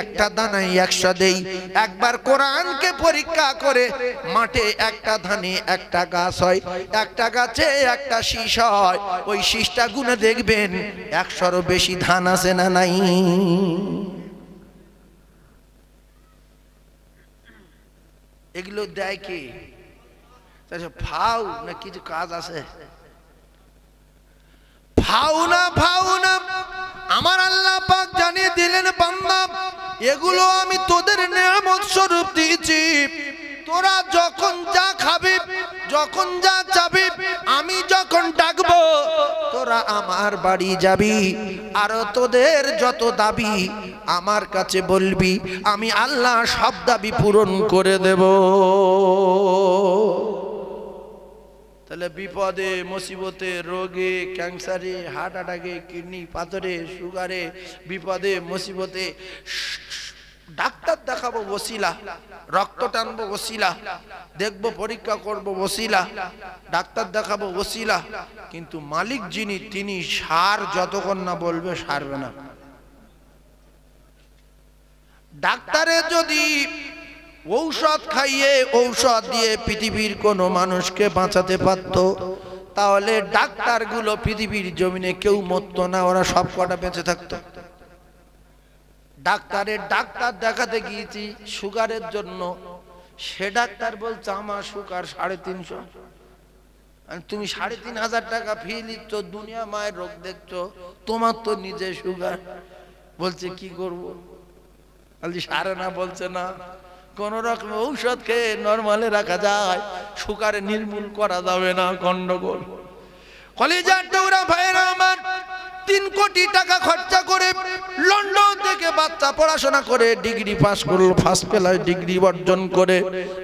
একটা দানায় 100 দেই। একবার কোরআনকে পরীক্ষা করে মাঠে একটা ধানে একটা গাছ হয়, একটা গাছে একটা শীষ হয়। ওই শীষটা গুনে দেখবেন 100রও বেশি ধান আছে না নাই? এগুলো দেয় কি? ফাউ না কিছু কাজ আছে? ফাউ না, ফাউ না। আমার আল্লাহ পাক জানিয়ে দিলেন, বান্দা এগুলো আমি তোদের নিয়ামত স্বরূপ দিয়েছি। তোরা যখন যা খাবি, যখন যা চাবি, আমি যখন ডাকবো তোরা আমার বাড়ি যাবি, আর তোদের যত দাবি আমার কাছে বলবি, আমি আল্লাহ সব দাবি পূরণ করে দেব। তাহলে বিপদে, মুসিবতে, রোগে, ক্যান্সারে, হার্ট অ্যাটাকে, কিডনি পাথরে, সুগারে, বিপদে মুসিবতে ডাক্তার দেখাবো ওসিলা, রক্ত টানবো ওসিলা, দেখবো পরীক্ষা করব ওসিলা, ডাক্তার দেখাবো ওসিলা, কিন্তু মালিক যিনি তিনি সার যতক্ষণ না বলবে সারবে না। ডাক্তারে যদি ঔষধ খাইয়ে, ঔষধ দিয়ে পৃথিবীর কোনো মানুষকে বাঁচাতে পারত, তাহলে ডাক্তারগুলো পৃথিবীর জমিনে কেউ মরতো না, ওরা সব কটা বেঁচে থাকতো। ডাক্তার দেখাতে গিয়েছি সুগারের জন্য, সে ডাক্তার বলছে আমার সুগার 350। তুমি 3500 টাকা ফি নিচ্ছ, দুনিয়া মায়ের রোগ দেখছো, তোমার তো নিজে সুগার। বলছে কি করবো? সারে না, বলছে না, কোন রকম ঔষধ খেয়ে নরমালে রাখা যায়, সুগারে নির্মূল করা যাবে না, গন্ডগোল। কলেজার টুকরা ভাইরা আমার, 3 কোটি টাকা খরচা করে লন্ডন থেকে বাচ্চা পড়াশোনা করে ডিগ্রি পাস করলো, ফার্স্ট ক্লাস ডিগ্রি অর্জন করে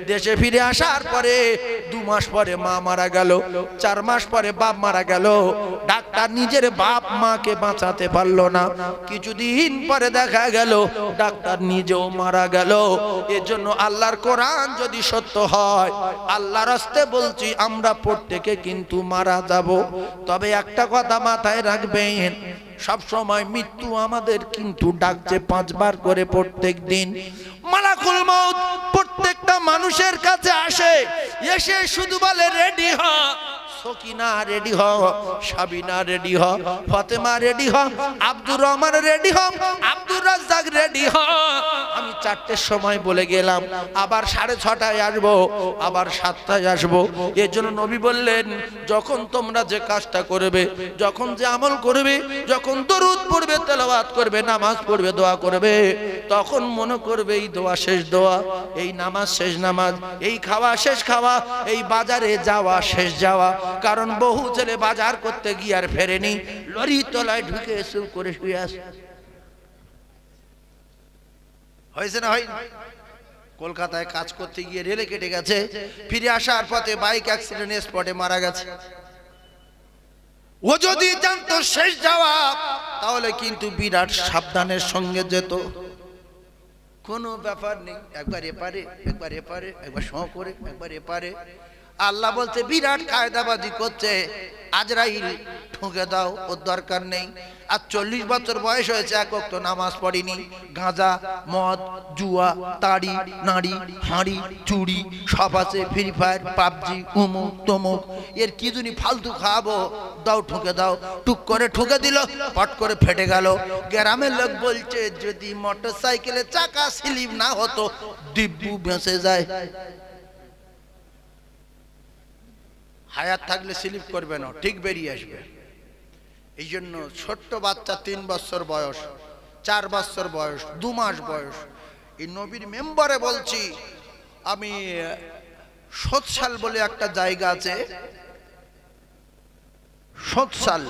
দেশে ফিরে আসার পরে 2 মাস পরে মা মারা গেল, 4 মাস পরে বাপ মারা গেল। ডাক্তার নিজের বাপ মাকে বাঁচাতে পারলো না। কিছুদিন পরে দেখা গেল ডাক্তার নিজেও মারা গেল। এজন্য আল্লাহর কোরআন যদি সত্য হয়, আল্লাহর রাস্তে বলছি, আমরা প্রত্যেকে কিন্তু মারা যাব। তবে একটা কথা মাথায় রাখবেন, সব সময় মৃত্যু আমাদের কিন্তু ডাকছে 5 বার করে প্রত্যেক দিন। মালাকুল মউত প্রত্যেকটা মানুষের কাছে আসে, এসে শুধু বলে রেডি হ, সকিনা রেডি হ, সাবিনা রেডি হ, ফাতেমা রেডি হ, আব্দুর রহমান রেডি হ, আব্দুর রাজ্জাক রেডি হ। আমি 4টের সময় বলে গেলাম, আবার 6:30টায় আসবো, আবার 7টায় আসবো। এর জন্য নবী বললেন, যখন তোমরা যে কাজটা করবে, যখন যে আমল করবে, যখন দরুদ পড়বে, তেলাওয়াত করবে, নামাজ পড়বে, দোয়া করবে, তখন মনে করবে এই দোয়া শেষ দোয়া, এই নামাজ শেষ নামাজ, এই খাওয়া শেষ খাওয়া, এই বাজারে যাওয়া শেষ যাওয়া। কারণ বহু ছেলে বাজার করতে গিয়ে আর ফেরেনি, লরি তলায় ঢুকে এসে করে শুয়ে আসে। হয়েছে না? হয় কলকাতায় কাজ করতে গিয়ে রেলে কেটে গেছে, ফিরে আসার পথে বাইক অ্যাক্সিডেন্ট স্পটে মারা গেছে। ও যদি জানতো শেষ যাওয়া, তাহলে কিন্তু বিরাট সাবধানের সঙ্গে যেত। কোনো ব্যাপার নেই, একবার এপারে, একবার এপারে, একবার সঁ করে, একবার এপারে। আল্লাহ বলছে বিরাট কায়দাবাজি করছে, আজরাইল ঠুকে দাও, ওর দরকার নেই। আর 40 বছর বয়স হয়েছে, এক ওয়াক্ত নামাজ পড়িনি, গাঁজা, মদ, জুয়া, তাড়ি, নাড়ি, হাঁড়ি, চুড়ি সব আছে, ফ্রি ফায়ার, পাবজি, উমুক তমুক, এর কি জন্য ফালতু খাবো, দাও ঠুকে দাও। টুক করে ঠুকে দিল, পট করে ফেটে গেল। গ্রামের লোক বলছে যদি মোটর সাইকেলের চাকা স্লিপ না হতো, দিব্যু ভেসে যায়। হায়াত থাকলে স্লিপ করবে না, ঠিক বেরিয়ে আসবে। এই জন্য ছোট্ট বাচ্চা 3 বছর বয়স, 4 বছর বয়স, 2 মাস বয়স, এই নবীর মেম্বারে বলছি আমি, সোৎসাল বলে একটা জায়গা আছে, সোৎসাল,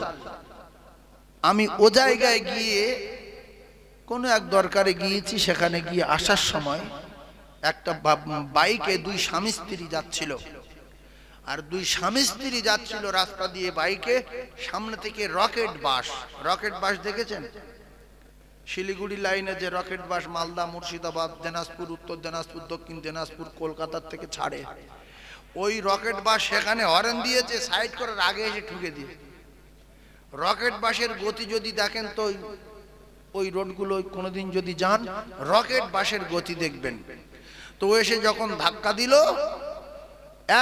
আমি ও জায়গায় গিয়ে কোনো এক দরকারে গিয়েছি। সেখানে গিয়ে আসার সময় একটা বাইকে 2 স্বামী স্ত্রী যাচ্ছিল, আর 2 স্বামী স্ত্রী যাচ্ছিল রাস্তা দিয়ে বাইকে। সামনে থেকে রকেট বাস, রকেট বাস দেখেছেন? শিলিগুড়ি লাইনে যে রকেট বাস মালদা, মুর্শিদাবাদ, দিনাজপুর, উত্তর দিনাজপুর, দক্ষিণ দিনাজপুর, কলকাতার থেকে ছাড়ে, ওই রকেট বাস সেখানে হরেন দিয়েছে, সাইড করার আগে এসে ঠুকে দিয়ে। রকেট বাসের গতি যদি দেখেন তো ওই রোডগুলো কোনোদিন যদি যান, রকেট বাসের গতি দেখবেন। তো এসে যখন ধাক্কা দিল,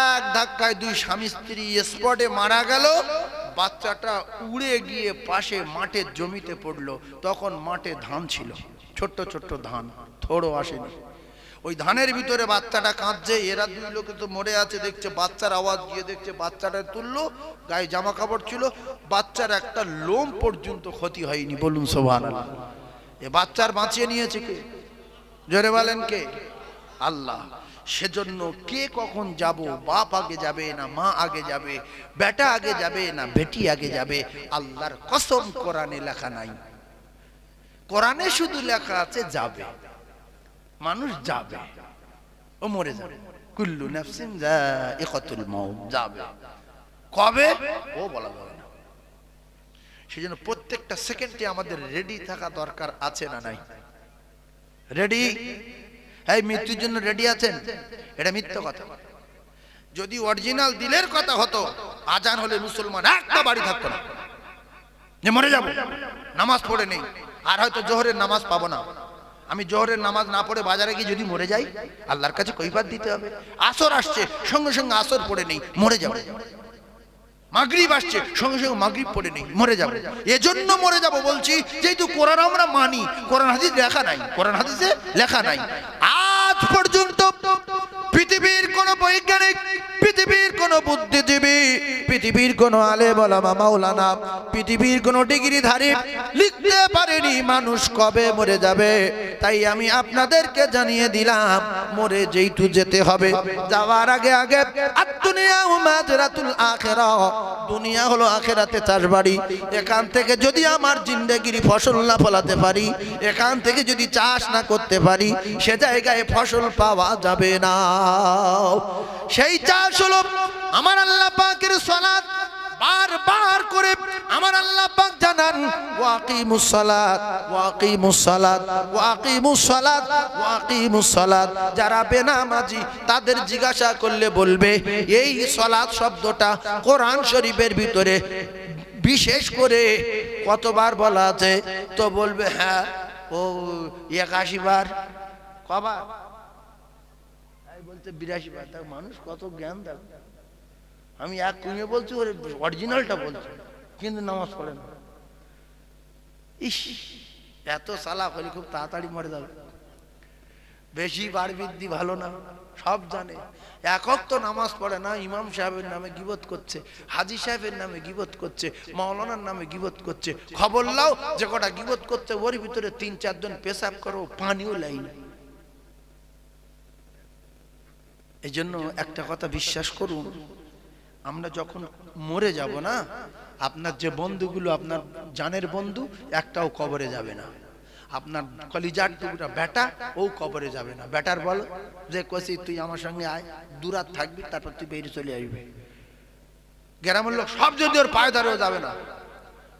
এক ধাক্কায় দুই স্বামী স্ত্রী স্পটে মারা গেল। বাচ্চাটা উড়ে গিয়ে পাশে মাঠের জমিতে পড়লো। তখন মাঠে ধান ছিল, ছোট্ট ছোট্ট ধান, থোড়ও আসেনি। ওই ধানের ভিতরে বাচ্চাটা কাঁদছে। এরা দুই লোকে তো মরে আছে দেখছে, বাচ্চার আওয়াজ গিয়ে দেখছে, বাচ্চাটা তুললো, গায়ে জামা কাপড় ছিল, বাচ্চার একটা লোম পর্যন্ত ক্ষতি হয়নি। বলুন সুবহানাল্লাহ। এ বাচ্চার বাঁচিয়ে নিয়েছে কে? জোরে বলেন কে? আল্লাহ। সেজন্য কে কখন যাব, বাপ আগে যাবে না মা আগে যাবে, বেটা আগে যাবে না বেটি আগে যাবে, আল্লাহর কসম কোরআনে লেখা নাই। কোরআনে শুধু লেখা আছে যাবে, মানুষ যাবে, ও মরে যাবে। কুল্লু নাফসিন যায়িকাতুল মাউত, যাবে। কবে ও বলা যাবে না। সেজন্য প্রত্যেকটা সেকেন্ডে আমাদের রেডি থাকা দরকার, আছে না নাই? রেডি? এই মৃত্যুর জন্য রেডি আছেন? এটা মিথ্যা কথা। যদি অরিজিনাল দিলের কথা হতো, আজান হলে মুসলমান একটা বাড়ি থাকতো না যে মরে যাব, নামাজ পড়ে নেই, আর হয়তো জোহরের নামাজ পাবো না, আমি জোহরের নামাজ না পড়ে বাজারে গিয়ে যদি মরে যাই, আল্লাহর কাছে কৈফিয়ত দিতে হবে। আসর আসছে, সঙ্গে সঙ্গে আসর পড়ে নেই, মরে যাব। মাগরিব আসছে, সঙ্গে সঙ্গে মাগরিব পড়ে নেই, মরে যাব। এজন্য মরে যাব বলছি, যেহেতু কোরআন আমরা মানি, কোরআন হাদিস লেখা নাই, কোরআন হাদিসে লেখা নাই। আজ পর্যন্ত পৃথিবীর কোন বৈজ্ঞানিক, পৃথিবীর কোন বুদ্ধিজীবী, পৃথিবীর কোন আলেম ওলামা মাওলানা, পৃথিবীর কোন ডিগ্রিধারী লিখতে পারেনি মানুষ কবে মরে যাবে। তাই আমি আপনাদেরকে জানিয়ে দিলাম, মরে যেইটু যেতে হবে, যাওয়ার আগে আগে আদ-দুনিয়া ওয়া মাজরাতুল আখিরাহ, দুনিয়া হলো আখিরাতে চাষবাড়ি। এখান থেকে যদি আমার জিন্দেগির ফসল না ফলাতে পারি, এখান থেকে যদি চাষ না করতে পারি, সে জায়গায় ফসল পাওয়া যাবে না। সেই চাষ হলো আমার আল্লাহ পাকের সালাত। বারবার করে আমার আল্লাহ পাক জানান, ওয়াকিমুস সালাত, ওয়াকিমুস সালাত, ওয়াকিমুস সালাত, ওয়াকিমুস সালাত। যারা বেনামাজি তাদের জিজ্ঞাসা করলে বলবে এই সালাত শব্দটা কোরআন শরীফের ভিতরে বিশেষ করে কতবার বলা আছে? তো বলবে হ্যাঁ, ও 81 বার। কবার? বলতে 82 বার। তার মানুষ কত জ্ঞান দেয়। আমি এক কুমিয়ে বলছি, ওর অরিজিনালটা বলছি, কিন্তু নামাজ পড়ে না। ইস, এত সালাক হলে খুব তাড়াতাড়ি মরে যাবে। বেশি বার বৃদ্ধি ভালো না, সব জানে। একক তো নামাজ পড়ে না, ইমাম সাহেবের নামে গিবত করছে, হাজি সাহেবের নামে গিবত করছে, মাওলানার নামে গিবত করছে। খবর লাও, যে কটা গিবত করছে ওর ভিতরে 3-4 জন পেশাব করো, পানিও লাই না। এই জন্য একটা কথা বিশ্বাস করুন, আমরা যখন মরে যাব না, আপনার যে বন্ধুগুলো আপনার জানের বন্ধু, একটাও কবরে যাবে না। আপনার কলিজার টুকরা বেটা, ও কবরে যাবে না। বেটার বল যে কষি তুই আমার সঙ্গে আয়, দূরাত থাকবি, তারপর তুই বেরিয়ে চলে আসবি। গ্রামের লোক সব যদি ওর পায়ে ধরেও যাবে না,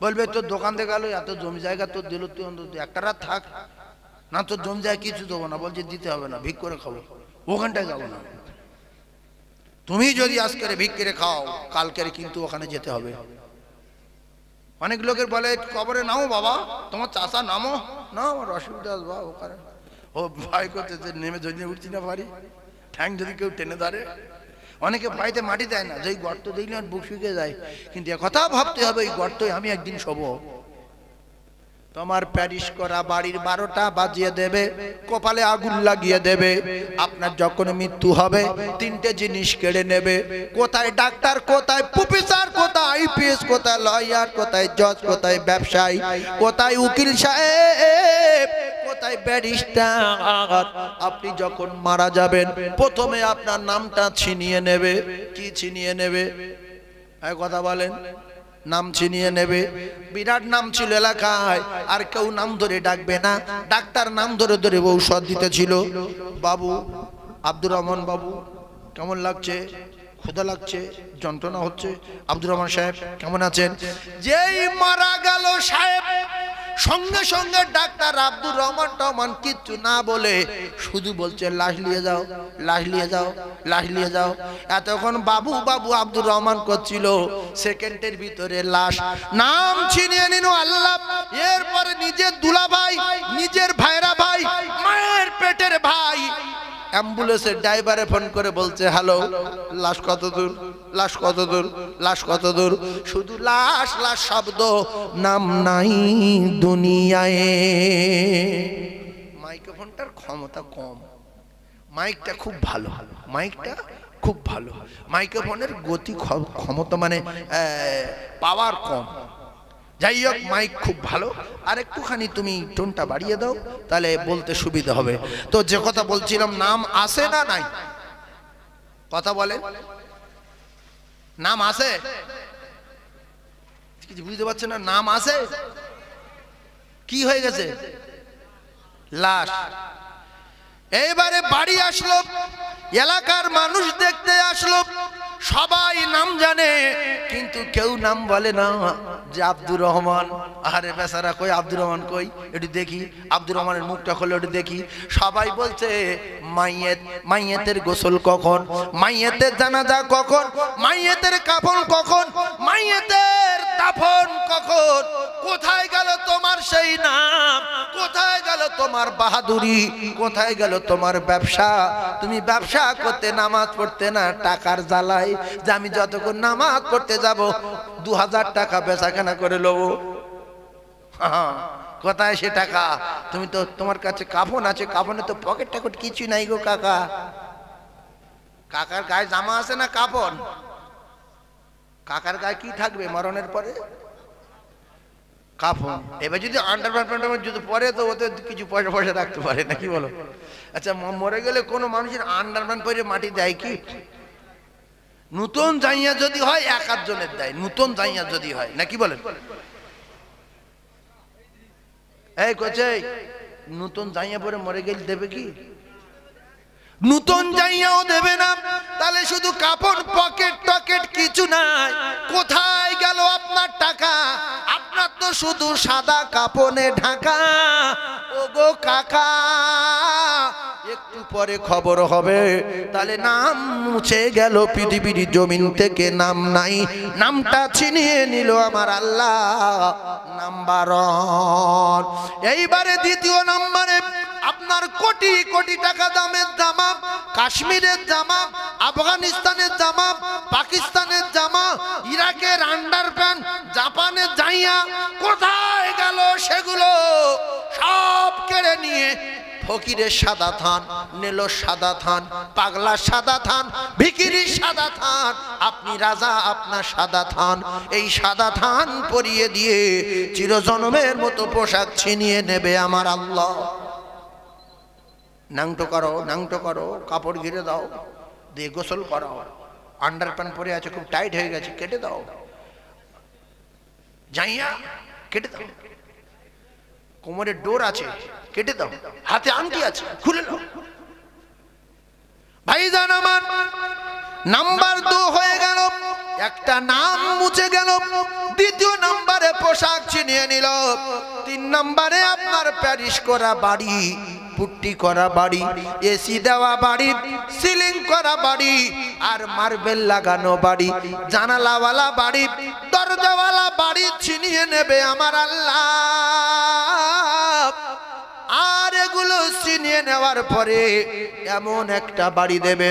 বলবে তোর দোকান থেকে গেল, এত জমি জায়গা তোর দিল, তুই অন্তত একটা রাত থাক না, তোর জমি জায়গা কিছু দেবো না। বলছে দিতে হবে না, ভিক করে খাবো, ওখানটায় যাবো না। তুমি যদি আজকের ভিক করে খাও, কালকের কিন্তু ওখানে যেতে হবে। অনেক লোকের বলে কবরে নামো বাবা, তোমার চাষা নামো না, আমার অসুবিধা আসবা ওখানে। ও ভয় করতে নেমে যদি উঠছি না পারি, ঠ্যাং যদি কেউ টেনে ধরে। অনেকে ভয়তে মাটি দেয় না, যে গর্ত দেখলে বুক শুকিয়ে যায়। কিন্তু কথা ভাবতে হবে, এই গর্তই আমি একদিন শোবো। তোমার প্যারিস করা বাড়ির 12টা বাজিয়ে দেবে, কপালে আগুন লাগিয়ে দেবে। আপনার যখন মৃত্যু হবে, 3টে জিনিস কেড়ে নেবে। কোথায় ডাক্তার, কোথায় প্রফেসর, কোথায় আইপিএস, কোথায় লয়ার, কোথায় জজ, কোথায় ব্যবসায়ী, কোথায় উকিল সাহেব, কোথায় ব্যারিস্টার। আপনি যখন মারা যাবেন, প্রথমে আপনার নামটা ছিনিয়ে নেবে। কি ছিনিয়ে নেবে? কথা বলেন। নাম ছিনিয়ে নেবে। বিরাট নাম ছিল এলাকায়, আর কেউ নাম ধরে ডাকবে না। ডাক্তার নাম ধরে ধরে ঔষধ দিতেছিল। বাবু, আব্দুর রহমান বাবু, কেমন লাগছে? ক্ষুধা লাগছে, যন্ত্রণা হচ্ছে। আব্দুর রহমান সাহেব কেমন আছেন? যেই মারা গেল সাহেব, সঙ্গে সঙ্গে ডাক্তার আব্দুর রহমান টহমান কিচ্ছু না বলে শুধু বলছে লাশ নিয়ে যাও, লাশ নিয়ে যাও, লাশ নিয়ে যাও। এতক্ষণ বাবু বাবু আব্দুর রহমান করছিল, সেকেন্ডের ভিতরে লাশ নাম ছিনিয়ে নিল আল্লাহ। এরপরে নিজের দুলা ভাই, নিজের ভাইরা ভাই, মায়ের পেটের ভাই অ্যাম্বুলেন্সের ড্রাইভারে ফোন করে বলছে, হ্যালো, লাশ কত দূর, লাশ কত দূর, লাশ কত দূর? শুধু লাশ লাশ শব্দ, নাম নাই দুনিয়ায়। মাইক্রোফোনটার ক্ষমতা কম, মাইকটা খুব ভালো, মাইকটা খুব ভালো, মাইক্রোফোনের গতি ক্ষমতা মানে পাওয়ার কম। যাই হোক, মাইক খুব ভালো, আর একটুখানি তুমি টোনটা বাড়িয়ে দাও, তাহলে বলতে সুবিধা হবে। তো যে কথা বলছিলাম, নাম আছে না নাই? কথা বলে, নাম আছে? কিছু বুঝতে পারছে না? নাম আছে? কি হয়ে গেছে? লাশ। এইবারে বাড়ি আসলো, এলাকার মানুষ দেখতে আসলো, সবাই নাম জানে কিন্তু কেউ নাম বলে না যে আব্দুর রহমান। আরে বেচারা কই, আব্দুর রহমান কই, একটু দেখি। আব্দুর রহমানের মুখটা খুলে একটু দেখি। সবাই বলছে মাইয়েত, মাইয়েতের গোসল কখন, মাইয়েতের জানাজা কখন, মাইয়েতের কাফন কখন, মাইয়েতের দাফন কখন? কোথায় গেল তোমার সেই নাম? কোথায় গেল তোমার বাহাদুরি? কোথায় গেল তোমার ব্যবসা? তুমি ব্যবসা করতে, নামাজ পড়তে না টাকার জ্বালায়, যে আমি যতক্ষণ নামাজ পড়তে যাব 2000 টাকা বেচাকেনা করে লবো। কোথায় সে টাকা? তুমি তো, তোমার কাছে কাফন আছে, কাফনে তো পকেট টাকেট কিছু নাই গো কাকা। কাকার গায়ে জামা আছে না কাফন? কাকার গায়ে কি থাকবে মরণের পরে? কাফন। এবার যদি আন্ডারপ্যান্ট যদি পরে, তো ওতে কিছু পয়সা পয়সা রাখতে পারে না, কি বলো? আচ্ছা, মরে গেলে কোনো মানুষের আন্ডারপ্যান্ট পরে মাটি দেয় কি? নতুন জাইয়া যদি হয় 1-8 জনের দেয়, নতুন জাইয়া যদি হয়, নাকি বলেন? এই কোচে, নতুন জাইয়া পরে মরে গেলে দেবে কি? নতুন জাইয়াও দেবে না। তাহলে শুধু কাপড়, পকেট টকেট কিছু নাই। কোথায় গেল আপনার টাকা? আপনার তো শুধু সাদা কাপড়ে ঢাকা। ওগো কাকা, একটু পরে খবর হবে, তাহলে নাম মুছে গেল পৃথিবীর জমিন থেকে, নাম নাই। নামটা ছিনিয়ে নিল আমার আল্লাহ। নাম্বার 1। এইবারে দ্বিতীয় নম্বরে আপনার কোটি কোটি টাকা দামের জামা, কাশ্মীরের জামা, আফগানিস্তানের জামা, পাকিস্তানের জামা, ইরাকের আন্ডারপ্যান্ট, জাপানের জাইয়া, কোথায় গেল সেগুলো? সব কেড়ে নিয়ে ফকিরের সাদা থান নিল, সাদা থান, পাগলা সাদা থান, ভিখিরির সাদা থান। আপনি রাজা, আপনার সাদা থান। এই সাদা থান পরিয়ে দিয়ে চিরজন্মের মতো পোশাক ছিনিয়ে নেবে আমার আল্লাহ। নাংটো করো, নাংটো করো, কাপড় ঘিরে দাও, দিয়ে গোসল করাও। আন্ডারপ্যান্ট পরে আছে, খুব টাইট হয়ে গেছে, কেটে দাও। জাইয়া কেটে দাও। কোমরে ডোর আছে, কেটে দাও। হাতে আংটি আছে, খুলে দাও। ভাইজান আমার, নাম্বার 2 হয়ে গেল, একটা নাম মুছে গেল। দ্বিতীয় নম্বরে পোশাক ছিনিয়ে নিল। 3 নম্বরে আপনার প্যারিস করা বাড়ি, পুট্টি করা বাড়ি, এসি দেওয়া বাড়ি, সিলিং করা বাড়ি, আর মার্বেল লাগানো বাড়ি, জানালাওয়ালা বাড়ি, দরজাওয়ালা বাড়ি ছিনিয়ে নেবে আমার আল্লাহ। আর এগুলো ছিনিয়ে নেওয়ার পরে এমন একটা বাড়ি দেবে,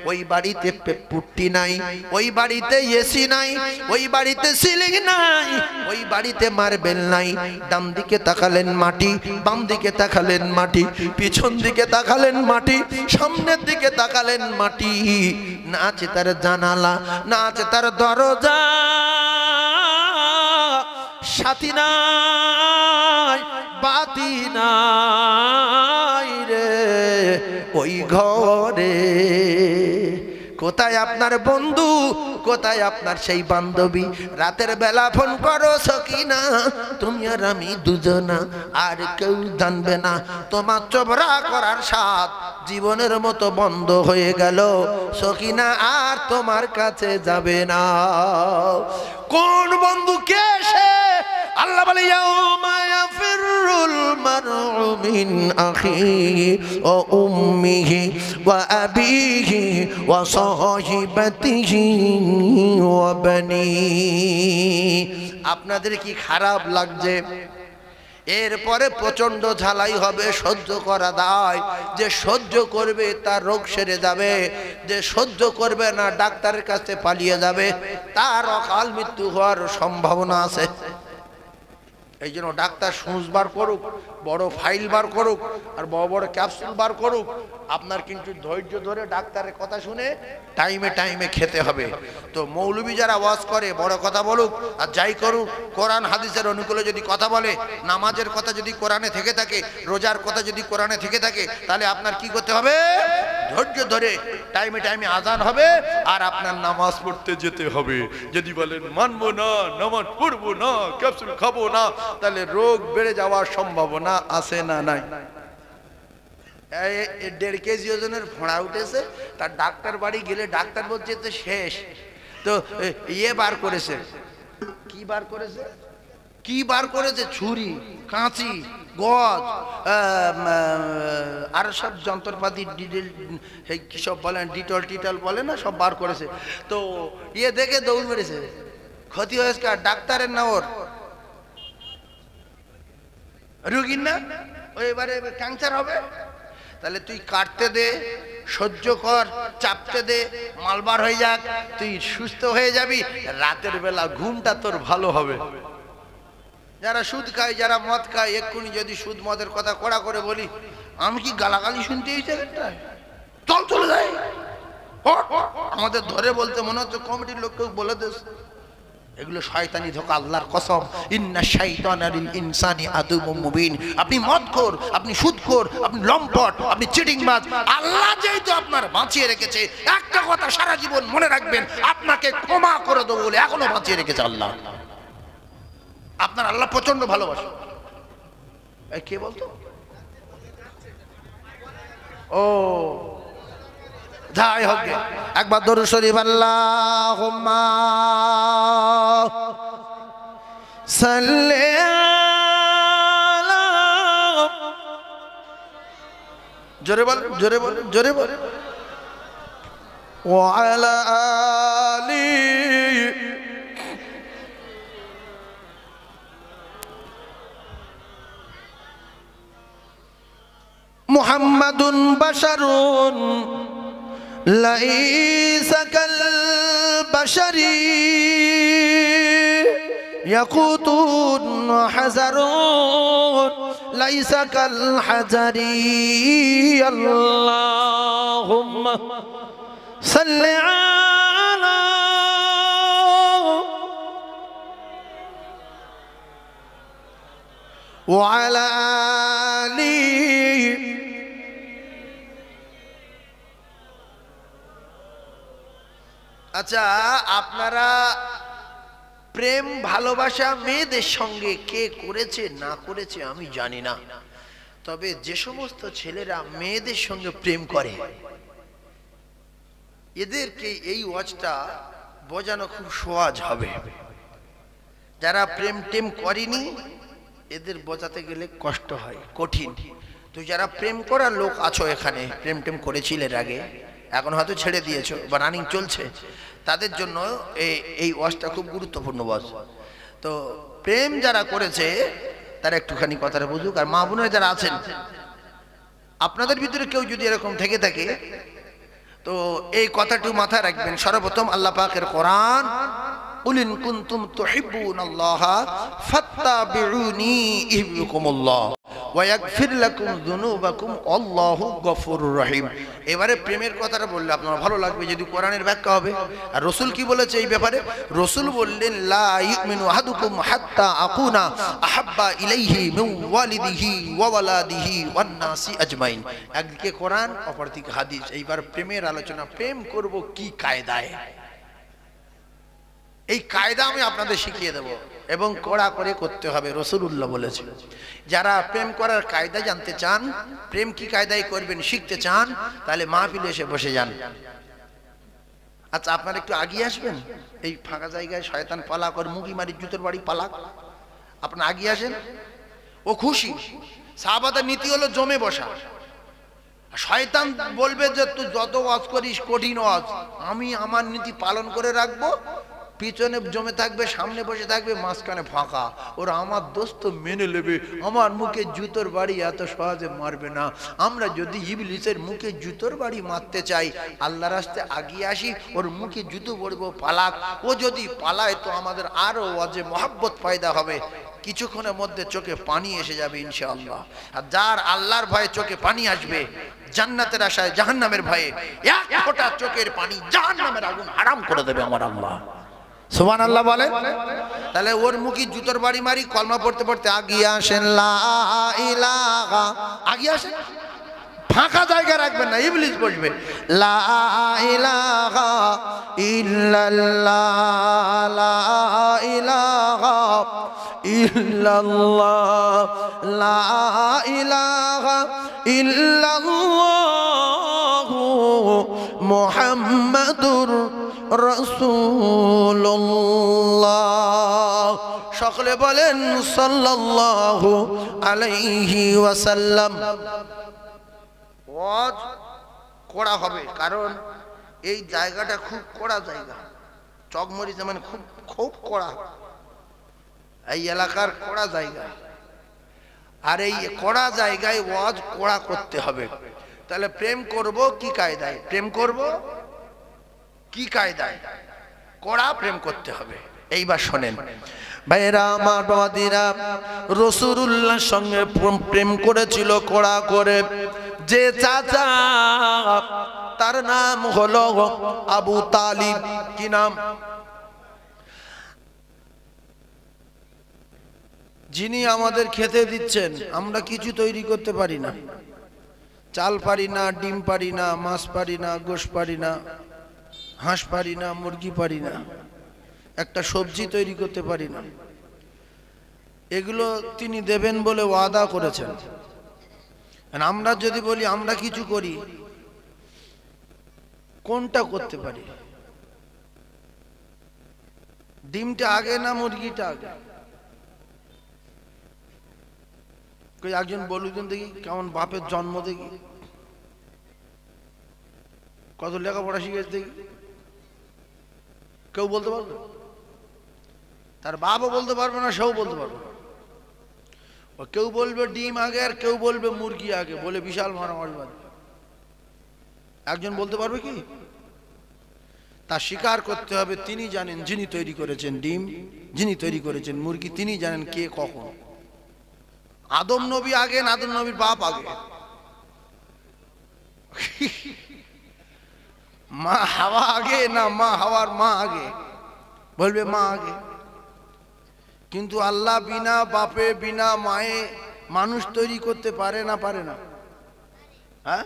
ওই বাড়িতে পুট্টি নাই, ওই বাড়িতে এসি নাই, ওই বাড়িতে সিলিং নাই, ওই বাড়িতে মার্বেল নাই। ডান দিকে তাকালেন মাটি, বাম দিকে তাকালেন মাটি, পিছন দিকে তাকালেন মাটি, সামনের দিকে তাকালেন মাটি। না আছে তার জানালা, না আছে তার দরজা, সাথী নাই, বাতি নাই রে ওই ঘরে। কোথায় আপনার বন্ধু, কোথায় আপনার সেই বান্ধবী? রাতের বেলা ফোন করো, সকিনা তুমি আর আমি দুজনা, আর কেউ জানবে না। তোমার চোবরা করার স্বাদ জীবনের মতো বন্ধ হয়ে গেল, সকিনা আর তোমার কাছে যাবে না। কোন বন্ধু, কে সে? আল্লাহ বলে ইয়াউমা ইয়াফির المرء من أخيه وأمه وأبيه وصاحبته وبنيه আপনাদের কি খারাপ লাগছে এরপরে প্রচন্ড ঝালাই হবে সহ্য করা দায় যে সহ্য করবে তার রোগ সেরে যাবে যে সহ্য করবে না ডাক্তারের কাছে পালিয়ে যাবে তার অকাল মৃত্যু হওয়ার সম্ভাবনা আছে এই জন্য ডাক্তার সুচ বার করুক বড় ফাইল বার করুক আর বড় বড় ক্যাপসুল বার করুক আপনার কিন্তু ধৈর্য ধরে ডাক্তারের কথা শুনে টাইমে টাইমে খেতে হবে তো মৌলবি যারা ওয়াজ করে বড় কথা বলুক আর যাই করুক কোরআন হাদিসের অনুকূলে যদি কথা বলে নামাজের কথা যদি কোরআনে থেকে থাকে রোজার কথা যদি কোরআনে থেকে থাকে তাহলে আপনার কি করতে হবে ধৈর্য ধরে টাইমে টাইমে আজান হবে আর আপনার নামাজ পড়তে যেতে হবে যদি বলেন মানবো না নামাজ পড়বো না ক্যাপসুল খাবো না তাহলে রোগ বেড়ে যাওয়ার সম্ভাবনা আছে না নাই 1.5 কেজি ওজনের ফোঁড়া উঠেছে তার ডাক্তার বাড়ি গেলে ডাক্তার বলছে তো শেষ তো ইয়ে বার করেছে কি বার করেছে ছুরি কাঁচি গজ আর সব যন্ত্রপাতি কি সব বলেন ডিটল বলে না সব বার করেছে তো ইয়ে দেখে দৌড় মেরেছে ক্ষতি হয়েছে কার ডাক্তারের না ওর রোগীর না ওই এবারে ক্যান্সার হবে তাহলে তুই কাটতে দে সহ্য কর চাপতে দে মালবার হয়ে যাক তুই সুস্থ হয়ে যাবি রাতের বেলা ঘুমটা তোর ভালো হবে যারা সুদ খায় যারা মদ খায় এক্ষুনি যদি সুদ মদের কথা কড়া করে বলি আমি কি গালাগালি শুনতে হয়েছে চল চলে যাই আমাদের ধরে বলতে মনে হচ্ছে কমিটির লোককেও বলে দিস এগুলো শয়তানি ধোঁকা আল্লাহর কসম ইন্না শাইতানা লিল ইনসানি আদুউম মুবিন আপনি মদখোর আপনি সুদখোর আপনি লম্পট আপনি চিটিংবাজ আল্লাহ যেহেতু আপনার বাঁচিয়ে রেখেছে একটা কথা সারা জীবন মনে রাখবেন আপনাকে ক্ষমা করে দেব বলে এখনো বাঁচিয়ে রেখেছে আল্লাহ আপনার আল্লাহ প্রচন্ড ভালোবাসে এই কে বলতো ও যাই হোক একবার দরুদ শরীফ আল্লাহুম্মা সাল্লি আলা জোরে বল ওয়া আলা আলি মুহাম্মাদুন বাশারুন লাইসা কাল বাশারি ইয়াকুতুন হাজারুন লাইসা কাল হাজারি আল্লাহুম্মা সাল্লি আলা ওয়া আলা আলি আচ্ছা আপনারা প্রেম ভালোবাসা মেয়েদের সঙ্গে কে করেছে না করেছে আমি জানি না তবে যে সমস্ত ছেলেরা মেয়েদের সঙ্গে প্রেম করে এদেরকে এই ওয়াজটা বোঝানো খুব সহজ হবে যারা প্রেম টেম করেনি এদের বোঝাতে গেলে কষ্ট হয় কঠিন তো যারা প্রেম করার লোক আছো এখানে প্রেম টেম করেছিলে আগে এখন হয়তো ছেড়ে দিয়েছো বা রানিং চলছে তাদের জন্য এই ওয়াজটা খুব গুরুত্বপূর্ণ ওয়াজ তো প্রেম যারা করেছে তারা একটুখানি কথাটা বুঝুক আর মা বোনেরা যারা আছেন আপনাদের ভিতরে কেউ যদি এরকম থেকে থাকে তো এই কথাটি মাথায় রাখবেন সর্বপ্রথম আল্লাহ পাকের কোরআন কুল ইন কুনতুম তুহিব্বুনাল্লাহা ফাত্তাবিউনি ইউহিব্বুকুমুল্লাহ ওয়া ইয়াগফির লাকুম যুনুবাকুম আল্লাহু গফুরুর রহিম এবারে প্রেমের কথাটা বললে আপনার ভালো লাগবে যদি কোরআনের ব্যাখ্যা হবে আর রাসূল কি বলেছে এই ব্যাপারে রাসূল বললেন লা ইউমিনু আহাদুকুম হাত্তা আকুনা আহাব্বা ইলাইহি মিন ওয়ালিদিহি ওয়া ওয়ালাদিহি ওয়ান নাসি আজমাইন একদিকে কোরআন অপরদিকে হাদিস এইবার প্রেমের আলোচনা প্রেম করব কি কায়দায় এই কায়দা আমি আপনাদের শিখিয়ে দেব এবং কড়া করে করতে হবে রাসূলুল্লাহ বলেছেন যারা প্রেম করার কায়দা জানতে চান প্রেম কি কায়দায় করবেন শিখতে চান তাহলে মাহফিলে এসে বসে যান আচ্ছা আপনারা একটু আগিয়ে আসবেন এই ফাঁকা জায়গায় শয়তান পালাক আর মুগি মারি জুতোর বাড়ি পালাক আপনারা আগিয়ে আসেন ও খুশি সাহাবাদের নীতি হলো জমে বসা। শয়তান বলবে যে তুই যত ওয়াজ করিস কঠিন ওয়াজ, আমি আমার নীতি পালন করে রাখবো, পিছনে জমে থাকবে, সামনে বসে থাকবে, মাঝখানে ফাঁকা। ওরা আমার দোস্ত মেনে নেবে, আমার মুখে জুতোর বাড়ি এত সহজে মারবে না। আমরা যদি ইবলিসের মুখে জুতোর বাড়ি মারতে চাই, আল্লাহ রাস্তায় আগিয়ে আসি, ওর মুখে জুতো পড়বো, পালাক। ও যদি পালায় তো আমাদের আরো ওয়াজে মহব্বত পয়দা হবে, কিছুক্ষণের মধ্যে চোখে পানি এসে যাবে ইনশাআল্লাহ। আর যার আল্লাহর ভয়ে চোখে পানি আসবে, জান্নাতের আশায় জাহান্নামের ভয়ে এক ফোঁটা চোখের পানি জাহান্নামের আগুন হারাম করে দেবে আমার আল্লাহ। সুবহানাল্লাহ বলে। তাহলে ওর মুখে জুতোর বাড়ি মারি, কলমা পড়তে পড়তে আগিয়ে আসেন, লা ইলাহা, আগিয়ে আসেন, ফাঁকা জায়গা রাখবেন না, ইবলিস বসবে। লা ইলাহা ইল্লাল্লাহ, লা ইলাহা ইল্লাল্লাহ, লা ইলাহা ইল্লাল্লাহ মুহাম্মাদুর রাসূলুল্লাহ। সকলে বলেন সাল্লাল্লাহু আলাইহি ওয়াসাল্লাম। ওয়াজ কড়া হবে, কারণ এই জায়গাটা খুব কড়া জায়গা। চকমরিচ মানে খুব খুব কড়া, এই এলাকার কড়া জায়গা। আর এই কড়া জায়গায় ওয়াজ কড়া করতে হবে। তাহলে প্রেম করব কি কায়দায়? প্রেম করব কি কায়দায়? কড়া প্রেম করতে হবে। এইবার শোনেন ভাইরা আমার, বাবাদিরা, রাসূলুল্লাহর সঙ্গে প্রেম করেছিল কড়া করে যে চাচা, তার নাম হলো আবু তালিব। কি নাম? যিনি আমাদের খেতে দিচ্ছেন। আমরা কিছু তৈরি করতে পারি না, চাল পারি না, ডিম পারি না, মাছ পারি না, গোশ পারি না, হাঁস পারি না, মুরগি পারি না, একটা সবজি তৈরি করতে পারি না। এগুলো তিনি দেবেন বলে ওয়াদা করেছেন। আমরা যদি বলি আমরা কিছু করি, কোনটা করতে পারি? ডিমটা আগে না মুরগিটা আগে? একজন বলুন দেখি, কেমন বাপের জন্ম দেখি, কত লেখাপড়া শিখেছে দেখি? কেউ বলতে পারবে? তার বাপও বলতে পারবে না, সেও বলতে পারবে। কেউ বলবে ডিম আগে, আর কেউ বলবে মুরগি আগে, বলে বিশাল মারামারি বাঁধবে। একজন বলতে পারবে কি? তা স্বীকার করতে হবে তিনি জানেন যিনি তৈরি করেছেন ডিম, যিনি তৈরি করেছেন মুরগি, তিনি জানেন কে কখন। আদম নবী আগে না আদম নবীর বাপ আগে? মা হাওয়া আগে না মা হাওয়ার মা আগে? বলবে মা আগে। কিন্তু আল্লাহ বিনা বাপে বিনা মায়ে মানুষ তৈরি করতে পারে না? পারে না? হ্যাঁ,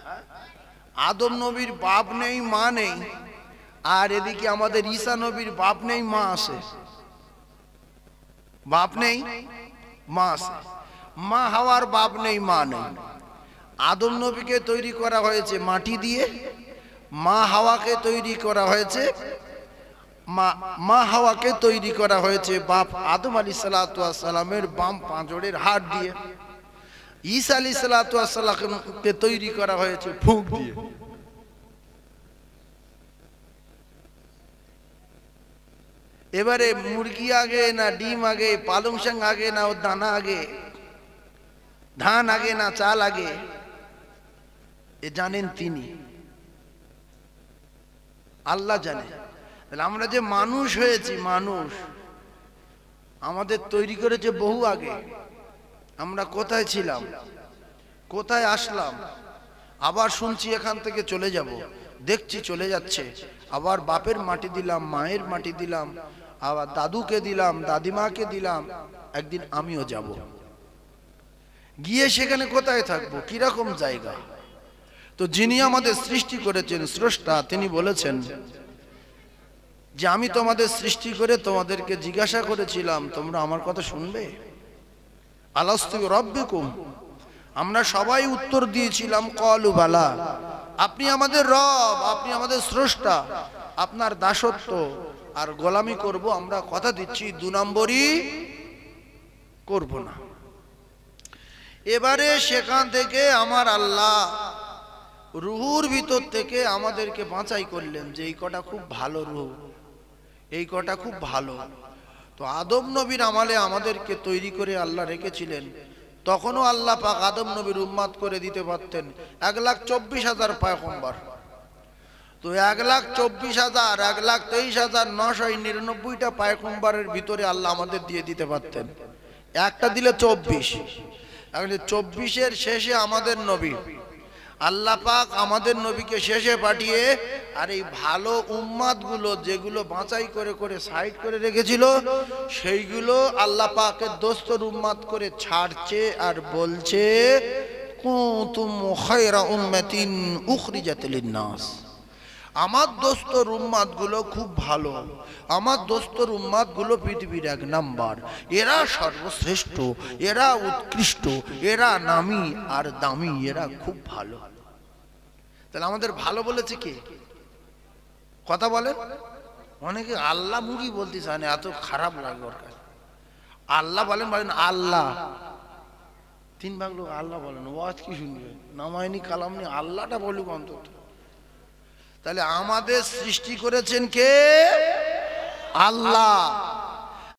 আদম নবীর বাপ নেই, মা নেই, আর এদিকে আমাদের ঈসা নবীর বাপ নেই, মা আছে। বাপ নেই, মা আছে। মা হাওয়ার বাপ নেই, মা নেই। আদম নবীকে তৈরি করা হয়েছে মাটি দিয়ে, মা হাওয়াকে তৈরি করা হয়েছে, মা হাওয়াকে তৈরি করা হয়েছে বাপ আদম আলাইহিস সালাতু ওয়াস সালামের বাম পাঁজরের হাড় দিয়ে। ঈসা আলাইহিস সালাতু ওয়াস সালামকে তৈরি করা হয়েছে ফুঁক দিয়ে। এবারে মুরগি আগে না ডিম আগে, পালং শাক আগে না ওর দানা আগে, ধান আগে না চাল আগে? এ জানেন তিনি, আল্লাহ জানে। তাহলে আমরা যে মানুষ হয়েছি, মানুষ আমাদের তৈরি করেছে বহু আগে। আমরা কোথায় ছিলাম, কোথায় আসলাম, আবার শুনছি এখান থেকে চলে যাব, দেখছি চলে যাচ্ছে, আবার বাপের মাটি দিলাম, মায়ের মাটি দিলাম, আবার দাদুকে দিলাম, দাদিমাকে দিলাম, একদিন আমিও যাব। গিয়ে সেখানে কোথায় থাকবো, কিরকম জায়গা? তো যিনি আমাদের সৃষ্টি করেছেন, স্রষ্টা, তিনি বলেছেন যে আমি তোমাদের সৃষ্টি করে তোমাদেরকে জিজ্ঞাসা করেছিলাম, তোমরা আমার কথা শুনবে? আলাস্তু রাব্বিকুম, আমরা সবাই উত্তর দিয়েছিলাম ক্বালু বালা, আপনি আমাদের রব, আপনি আমাদের স্রষ্টা, আপনার দাসত্ব আর গোলামি করব, আমরা কথা দিচ্ছি, 2 নম্বরই করব না। এবারে সেখান থেকে আমার আল্লাহ রুহুর ভিতর থেকে আমাদেরকে বাঁচাই করলেন যে এই কটা খুব ভালো রুহ, এই কটা খুব ভালো। তো আদম নবীর আমলে আমাদেরকে তৈরি করে আল্লাহ রেখেছিলেন। তখনও আল্লাহ পাক আদম নবীর উম্মাত করে দিতে পারতেন 1,24,000 পয়গম্বর। তো 1,24,000 1,23,999টা পয়গম্বরের ভিতরে আল্লাহ আমাদের দিয়ে দিতে পারতেন, একটা দিলে 24। এখন 24-এর শেষে আমাদের নবী, আল্লাহ পাক আমাদের নবীকে শেষে পাঠিয়ে আর এই ভালো উম্মাদগুলো যেগুলো বাঁচাই করে করে সাইড করে রেখেছিল সেইগুলো আল্লাহ পাকের দোস্তর উম্মাদ করে ছাড়ছে আর বলছে কুনতুম খায়রা উম্মাতিন উখরিজাত লিন-নাস। আমার দোস্তর উম্মাদগুলো খুব ভালো, আমার দোস্তর উম্মাদগুলো পৃথিবীর 1 নাম্বার, এরা সর্বশ্রেষ্ঠ, এরা উৎকৃষ্ট, এরা নামি আর দামি, এরা খুব ভালো। তাহলে আমাদের ভালো বলেছে কে? কথা বলে অনেকে আল্লাহ মুখী বলতে চায় না, এত খারাপ লাগে ওর কাছে। আল্লাহ বলেন আল্লাহ, 3 ভাগ লোক আল্লাহ বলেন, ওয়াজ কি শুনবে, নামায়নি কালাম নেই, আল্লাহটা বলুক অন্তত। তাহলে আমাদের সৃষ্টি করেছেন কে? আল্লাহ।